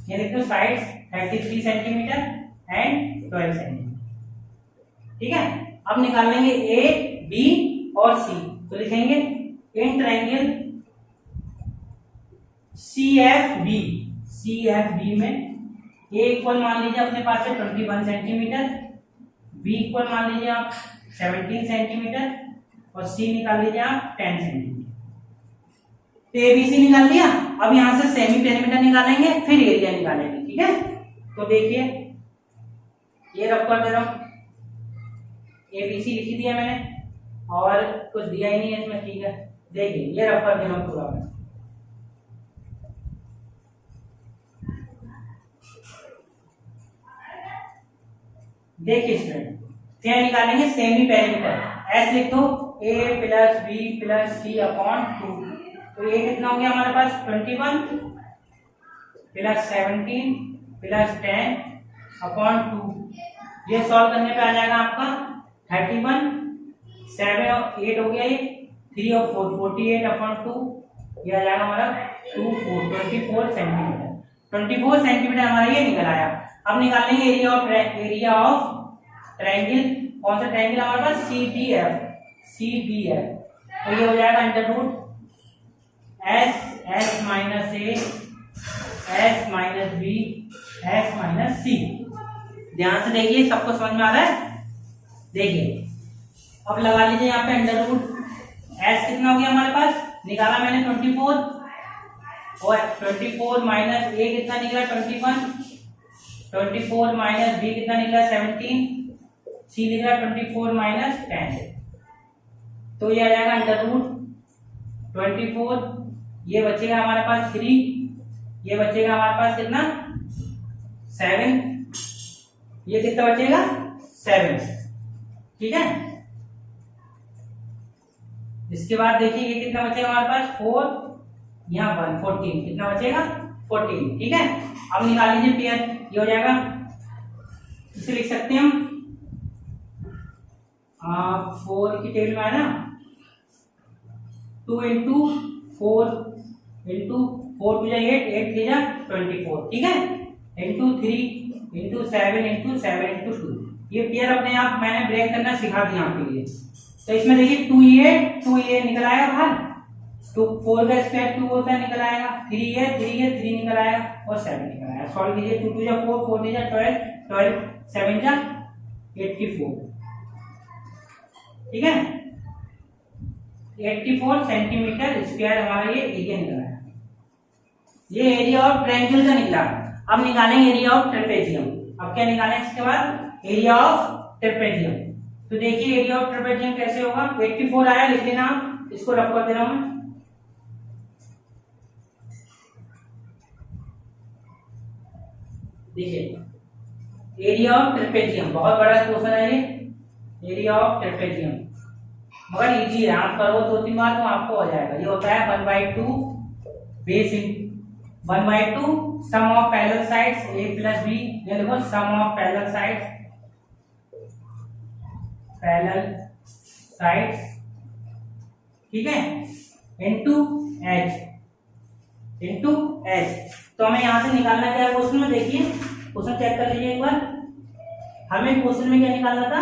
ये लिख दो साइड्स 33 सेंटीमीटर एंड 12 सेंटीमीटर, ठीक है। अब निकाल लेंगे ए बी और सी, तो लिखेंगे in triangle C F B में ए इक्वल मान लीजिए अपने पास है 21 सेंटीमीटर, बी इक्वल मान लीजिए आप 17 सेंटीमीटर और सी निकाल लीजिए आप 10 सेंटीमीटर। तो एबीसी निकाल लिया। अब यहां से सेमी पेरीमीटर निकालेंगे, फिर एरिया निकालेंगे, ठीक है। तो देखिए ये रफ कर दे रहा हूं, एबीसी लिख दिया मैंने और कुछ दिया ही नहीं है इसमें, ठीक है। देखिए ये रफ कर दे रहा हूं पूरा मैं। देखिए स्टूडेंट, क्या निकालेंगे सेमी पेरीमीटर, एस लिख दो ए plus B plus C upon 2। तो ये कितना हो गया हमारे पास 21 प्लस 17 प्लस 10 अपॉन 2। ये सॉल्व करने पे आ जाएगा आपका 31, 7 और 8 हो गया, ये 3 और 4 48 अपॉन 2, ये आ जाएगा हमारा 24 सेंटीमीटर। 24 सेंटीमीटर हमारा ये निकल आया। अब निकालेंगे एरिया ऑफ ट्रायंगल, कौन सा ट्रायंगल हमारे पास CBF। तो ये हो जाएगा under root S minus A S minus B S minus C. ध्यान से देखिए, सबको समझ में आ रहा है। देखिए अब लगा लीजिए यहाँ पे अंडर रूट S कितना हो गया हमारे पास, निकाला मैंने 24 और 24 माइनस ए कितना निकला 21, 24 माइनस बी कितना निकला 17, सी निकला 24 माइनस 10। तो ये आ जाएगा अंडर रूट 24, ये बचेगा हमारे पास 3, ये बचेगा हमारे पास कितना 7, ये कितना बचेगा 7, ठीक है। इसके बाद देखिए ये कितना बचेगा हमारे पास 4, यहाँ 1 14, कितना बचेगा 14, ठीक है। अब निकाल लीजिए पेयर, ये हो जाएगा, इसे लिख सकते हैं हम 4 की टेबल में है ना 2 इंटू 4 इंटू 4 टू 8 8 3 24, ठीक है, इंटू 3 इंटू 7 इंटू 7 इंटू 2। ये पेयर अपने आप मैंने ब्रेक करना सिखा दिया आपके लिए। तो इसमें देखिए 2a निकल आएगा बाहर, 4 का स्क्वायर 2 होता है, निकल आएगा 3 निकल आएगा और 7 निकल आएगा। सॉल्व कीजिए, 2 2 4 4 3 12 12 7 84, ठीक है। 84 सेंटीमीटर स्क्वायर हमारा ये एरिया निकला है। ये एरिया ऑफ ट्रायंगल का निकला। अब निकालेंगे एरिया ऑफ ट्रेपेजियम। अब क्या निकालें इसके बाद, एरिया ऑफ ट्रेपेजियम। तो देखिए एरिया ऑफ ट्रेपेजियम कैसे होगा, 84 आया, लिख लेना आप, इसको रफ कर दे रहा हूं मैं। देखिए एरिया ऑफ ट्रेपेजियम बहुत बड़ा क्वेश्चन है ये, एरिया ऑफ ट्रेपेजियम, मगर इजी है, आप करो 2-3 बार तो आपको हो जाएगा। ये होता है 1/2 base in 1/2 sum of parallel sides a plus b। ये देखो सम ऑफ पैरेलल साइड्स ठीक है, इनटू h। तो हमें यहां से निकालना क्या है क्वेश्चन में, देखिए क्वेश्चन चेक कर लीजिए एक बार। हमें क्वेश्चन में क्या निकालना था,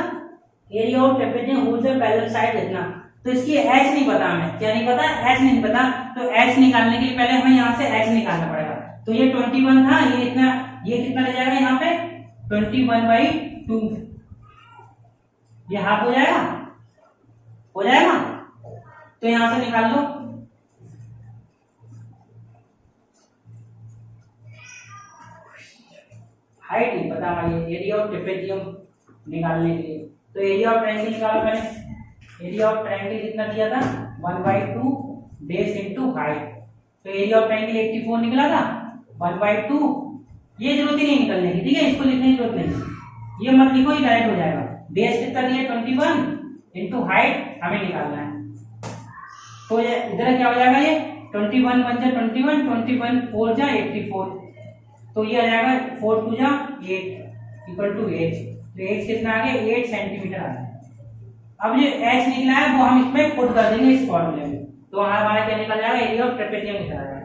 area of trapezium whose parallel side इतना। तो इसकी h नहीं पता हमें, क्या नहीं पता, h नहीं पता। तो h निकालने के लिए पहले हमें यहाँ से h निकालना पड़ेगा। तो ये 21 था, ये इतना, ये कितना ले जाएगा यहाँ पे 21/2, ये हाफ हो जाएगा, तो यहां से निकाल लो। हाइट नहीं पता हमारी, एरिया ऑफ ट्रेपेजियम निकालने के लिए। तो एरिया ऑफ ट्रायंगल निकाला मैंने, एरिया ऑफ ट्रायंगल कितना दिया था 1/2 बेस इंटू हाइट। तो एरिया ऑफ ट्रायंगल 84 निकला था, 1/2, ये जरूरत ही नहीं निकलने की, ठीक है, इसको लिखने की जरूरत नहीं, ये मत लिखो, ये डायरेक्ट हो जाएगा। बेस कितना दिया 21 इंटू हाइट हमें निकालना है। तो ये इधर क्या हो जाएगा, ये 21 बन जाए 21, 21 4 जा 84, तो ये आ जाएगा 4 2 जा 8 इक्वल टू h। तो h कितना आ गया 8 सेंटीमीटर आ गया। अब जो एच निकला है वो हम इसमें पुट कर देंगे इस फॉर्मूले में, तो हमारा क्या निकल जाएगा, एरिया ऑफ ट्रेपेजियम निकल जाएगा।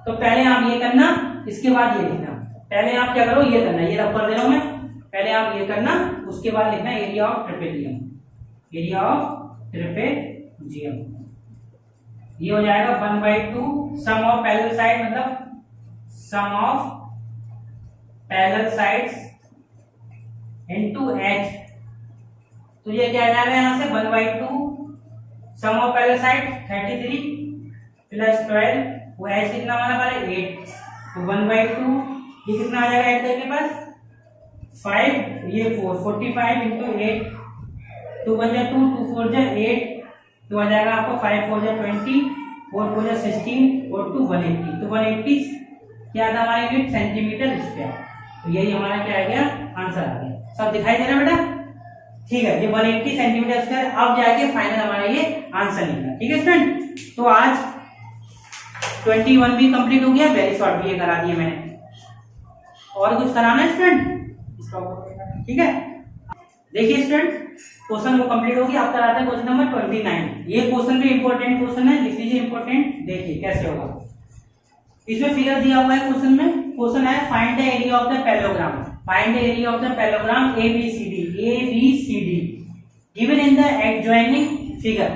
तो पहले आप ये करना, इसके बाद ये लिखना। पहले आप क्या करो, ये करना, ये रब कर दे रहा हूं मैं, पहले आप ये करना, उसके बाद लिखना area of trapezium, area of trapezium. ये हो जाएगा 1/2 सम ऑफ पैरेलल साइड, मतलब sum of parallel sides into H. तो ये क्या आ जाएगा यहां से 1/2 sum of parallel side 33 plus 12, वो एच कितना हमारा पास 8, तो 1/2 ये कितना आ जाएगा एच के पास 5, ये 4, 45 इंटू 8, 2 1 जा 2, 2 4 जा 8, तो आ जाएगा आपको 5 4 जा 20, 4 4 जा 16 और 2 180, तो 180 क्या था हमारा यूनिट सेंटीमीटर स्क्वायर। तो यही हमारा क्या आ गया, आंसर आ गया। सब दिखाई दे रहा है बेटा, ठीक है, ये 180 सेंटीमीटर स्क्वायर। अब जाके फाइनल हमारा ये आंसर निकला। ठीक है स्टूडेंट, तो आज 21 भी कंप्लीट हो गया, वेरी शॉर्ट भी ये करा दिए मैंने। और कुछ कराना है स्टूडेंट? ठीक है, देखिए स्टूडेंट, क्वेश्चन वो कंप्लीट हो गया। अब कराते हैं क्वेश्चन नंबर 29। ये क्वेश्चन भी इंपॉर्टेंट क्वेश्चन है, लिख लीजिए इंपॉर्टेंट। देखिए कैसे होगा, इसमें फिगर दिया हुआ है क्वेश्चन में। क्वेश्चन है find the area of the parallelogram, find the area of the parallelogram ABCD given in the adjoining figure,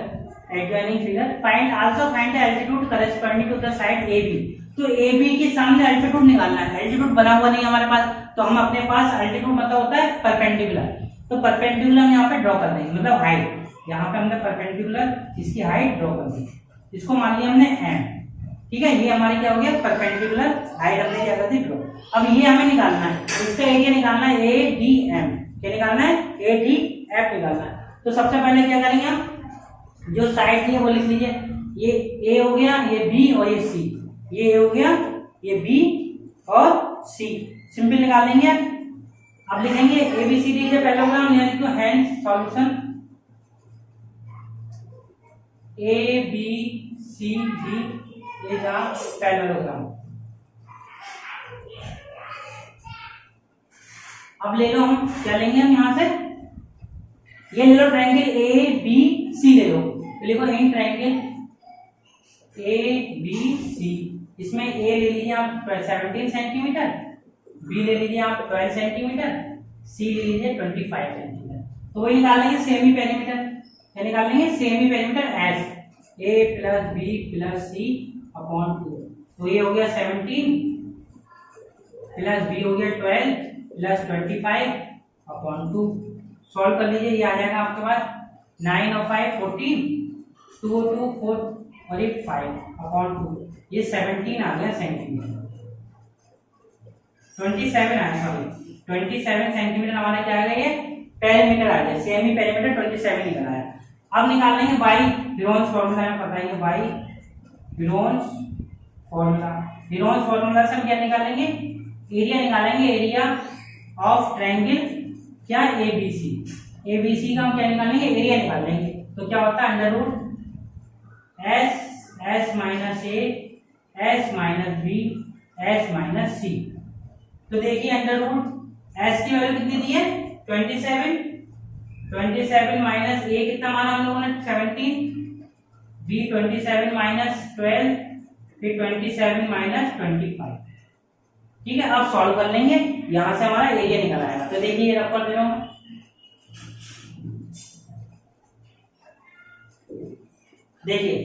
find also find the altitude corresponding to the side AB। तो AB के सामने altitude निकालना है, altitude बना हुआ नहीं हमारे पास, तो हम अपने पास अल्टीट्यूड मतलब होता है परपेंडिकुलर, तो परपेंडिकुलर हम यहाँ पे ड्रॉ कर देंगे, मतलब हाइट, यहाँ पे हमने परपेंडिकुलर इसकी हाइट ड्रॉ कर दी, इसको मान लिया हमने m। ठीक है, ये हमारी क्या हो गया, परपेंडिकुलर हाइट हमने क्या कर दी ड्रॉ। अब ये हमें निकालना है, इसका एरिया निकालना है ADM, क्या निकालना है, ADF निकालना है। तो सबसे पहले क्या करेंगे हम, जो साइड दी है वो लिख लीजिए, ये A हो गया, ये B और ये C, ये A हो गया, ये B और C, सिंपल निकाल लेंगे। अब लिखेंगे ABCD के पैरेललोग्राम, यानी तो hand solution ABCD is a parallelogram. अब ले लो, हम क्या लेंगे, हम यहां से ये ले लो ट्रायंगल ABC ले लो, तो लिखो इन ट्रायंगल ABC, इसमें A ले लीजिए आप 17 सेंटीमीटर, B ले लीजिए आप 12 सेंटीमीटर, C ले लीजिए 25 सेंटीमीटर। तो वही निकाल लेंगे सेमी पेरीमीटर, क्या निकाल लेंगे, semi perimeter S A plus B plus C upon 2। तो ये हो गया 17 प्लस B हो गया 12 प्लस 25 अपॉन 2। सॉल्व कर लीजिए, ये आ जाएगा आपके पास 9 और 5 14, 2 2 4 और 1 5 अपॉन 2, ये 17 आ गया सेंटीमीटर, 27 आया, सॉरी 27 सेंटीमीटर हमारा क्या आ गया, ये पेरीमीटर आ गया, सेमी पेरीमीटर 27 निकल आया। अब निकाल लेंगे बाई ड्यूरॉन्स फॉर्मूला में, पता है बाई ड्यूरॉन्स फॉर्मूला, ड्यूरॉन्स फॉर्मूला से हम क्या निकालेंगे, एरिया निकालेंगे, एरिया ऑफ ट्रायंगल क्या ABC, ABC का हम क्या निकालेंगे, एरिया निकाल लेंगे। तो क्या होता है, under root S minus A S minus B S minus C। तो देखिए अंडर रूट S की वैल्यू कितनी दी है 27, 27 माइनस A कितना माना हम लोगों ने 17, B 27 माइनस 12, फिर 27 माइनस 25। ठीक है, अब सॉल्व कर लेंगे, यहां से हमारा एरिया निकल आएगा। तो देखिए रफ कर दे रहा हूं, देखिए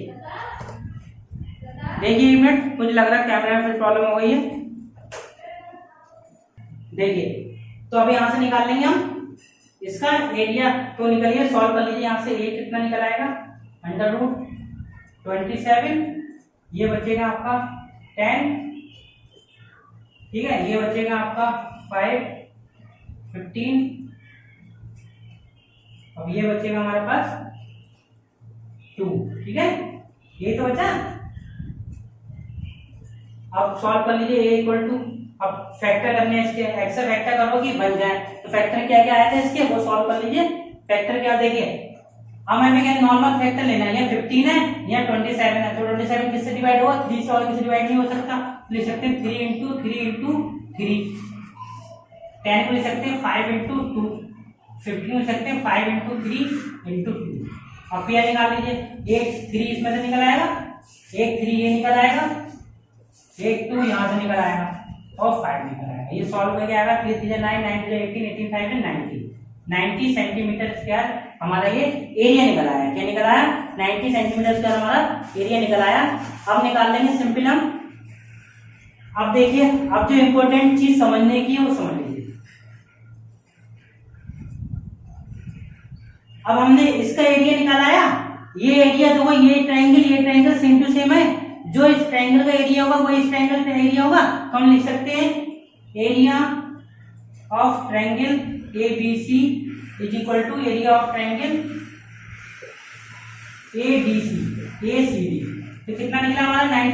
देखिए एक मिनट, मुझे लग रहा है कैमरा में प्रॉब्लम हो गई है। देखिए, तो अब यहां से निकाल लेंगे हम इसका एरिया, तो निकलिए सॉल्व कर लीजिए, यहां से ए कितना निकल आएगा, अंडर रूट 27, ये बचेगा आपका 10, ठीक है, ये बचेगा आपका 5 15, अब ये बचेगा हमारे पास 2। ठीक है, ये तो बचा। अब सॉल्व कर लीजिए a इक्वल टू, अब फैक्टर करने इसके, एक्स से फैक्टर करो कि बन जाए, तो फैक्टर क्या क्या आया था इसके, वो सॉल्व कर लीजिए। फैक्टर क्या, देखिए अब हमें क्या नॉर्मल फैक्टर लेना है, या 15 है या 27 है, तो 27 किससे डिवाइड होगा, 3 से, और किससे डिवाइड नहीं हो सकता, लिख सकते हैं 3 इंटू 3 इंटू 3, 10 को लिख सकते हैं 5 इंटू 2, 15 लिख सकते हैं 5 इंटू 3 इंटू 2। अब पी निकाल लीजिए, एक 3 इसमें से निकल आएगा, एक 3 ये निकल आएगा, एक 2 यहाँ से निकल आएगा और 5 निकल आएगा। ये सॉल्व करके आएगा 3 3 9 9 18 18 5 90 सेंटीमीटर स्क्वायर हमारा ये एरिया निकल आया। क्या निकल आया? 90 सेंटीमीटर स्क्वायर हमारा एरिया निकल आया। अब निकाल लेंगे सिंपल हम। अब देखिए, अब जो इंपॉर्टेंट चीज समझने की है वो समझ लीजिए। अब हमने इसका एरिया निकाला, ये एरिया तो ये ट्रायंगल सेम टू सेम है। जो इस ट्रायंगल का एरिया होगा वो इस ट्रायंगल का एरिया होगा, तो हम लिख सकते हैं area of triangle ABC is equal to area of triangle ACD। तो कितना निकला हमारा?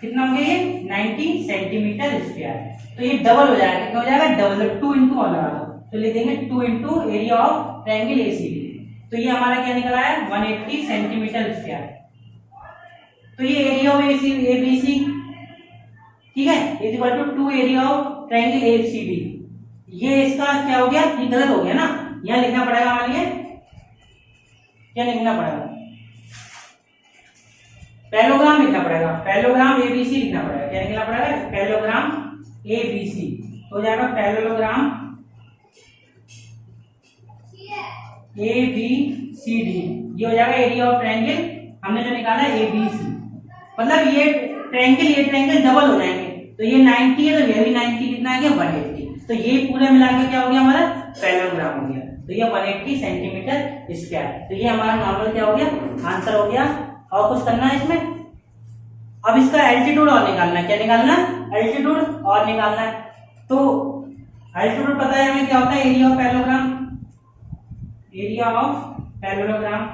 कितना हो गया ये? 90 सेंटीमीटर स्क्वायर। तो ये डबल हो जाएगा, क्या हो जाएगा? डबल, 2 इंटू लगा दो, तो लिख देंगे 2 into area of triangle ACD। तो ये हमारा क्या निकला है? 180 सेंटीमीटर स्क्वायर। तो ये एरिया ऑफ ABC, ठीक है, is equal to 2 area of triangle ACD। ये इसका क्या हो गया? ये गलत हो गया ना, यहां लिखना पड़ेगा हमारे लिए। क्या लिखना पड़ेगा? पैरेललोग्राम लिखना पड़ेगा, पैरेललोग्राम ABC लिखना पड़ेगा। क्या लिखना पड़ेगा? Parallelogram ABC। हो जाएगा पैरेललोग्राम ABCD, ये हो जाएगा एरिया ऑफ ट्रायंगल हमने जो निकाला ABC। मतलब ये ट्रायंगल डबल हो जाएंगे, तो ये 90 है तो ये भी 90, कितना आ गया? 180। तो ये पूरे मिला के क्या हो गया हमारा? पैरेललोग्राम हो गया। तो ये 180 सेंटीमीटर स्क्वायर। तो ये हमारा नॉर्मल क्या हो गया? आंसर हो गया। और कुछ करना है इसमें? अब इसका एल्टीट्यूड और निकालना है। क्या निकालना है? एल्टीट्यूड और निकालना है। तो एल्टीट्यूड पता है हमें क्या होता है? Area of parallelogram, area of parallelogram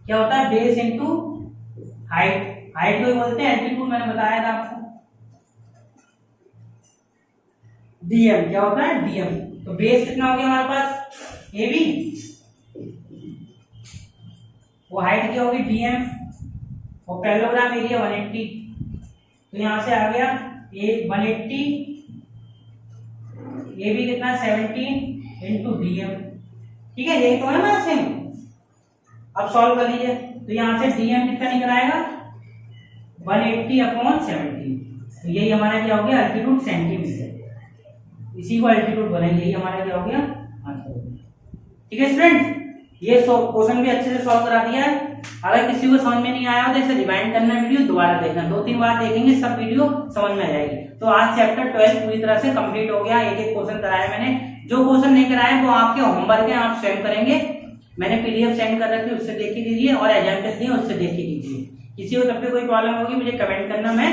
क्या होता है? Base into height. हाइट को बोलते हैं एल्टीट्यूड, मैंने बताया था आपको। डीएम क्या होता है? डीएम। तो बेस कितना हो गया हमारे पास? AB, वो हाइट क्या होगी? डीएम, और पैरेललोग्राम एरिया 180। तो यहां से आ गया 180, AB कितना? 17 इंटू डीएम। ठीक है, यही तो है ना सेम। अब सॉल्व कर लीजिए, तो यहां से डीएम कितना निकल आएगा? 180/17। तो यही हमारा क्या हो गया? Altitude centimetre. इसी को अल्टीट्यूड बोलेंगे, यही हमारा क्या हो गया? आंसर। ठीक है स्टूडेंट, ये क्वेश्चन भी अच्छे से सॉल्व करा दिया है। अगर किसी को समझ में नहीं आया हो तो इसे रिवाइंड करना, वीडियो दोबारा देखना, 2-3 बार देखेंगे सब वीडियो समझ में आ जाएगी। तो आज चैप्टर 12 पूरी तरह से कंप्लीट हो गया। एक क्वेश्चन कराया मैंने, जो क्वेश्चन नहीं कराए वो आपके होमवर्क है, आप स्वयं करेंगे। मैंने PDF सेंड कर रखी, उससे देख के कीजिए, और एग्जाम्पल दिए उससे देख के कीजिए। किसी को तब पे कोई प्रॉब्लम होगी मुझे कमेंट करना, मैं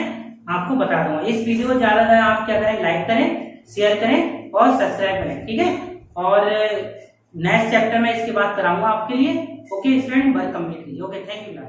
आपको बता दूंगा। इस वीडियो को ज्यादा से आप क्या करें? लाइक करें, शेयर करें और सब्सक्राइब करें। ठीक है, और नेक्स्ट चैप्टर में इसके बाद कराऊंगा आपके लिए। ओके स्टूडेंट, वर्क कंप्लीट कीजिए। Okay, thank you.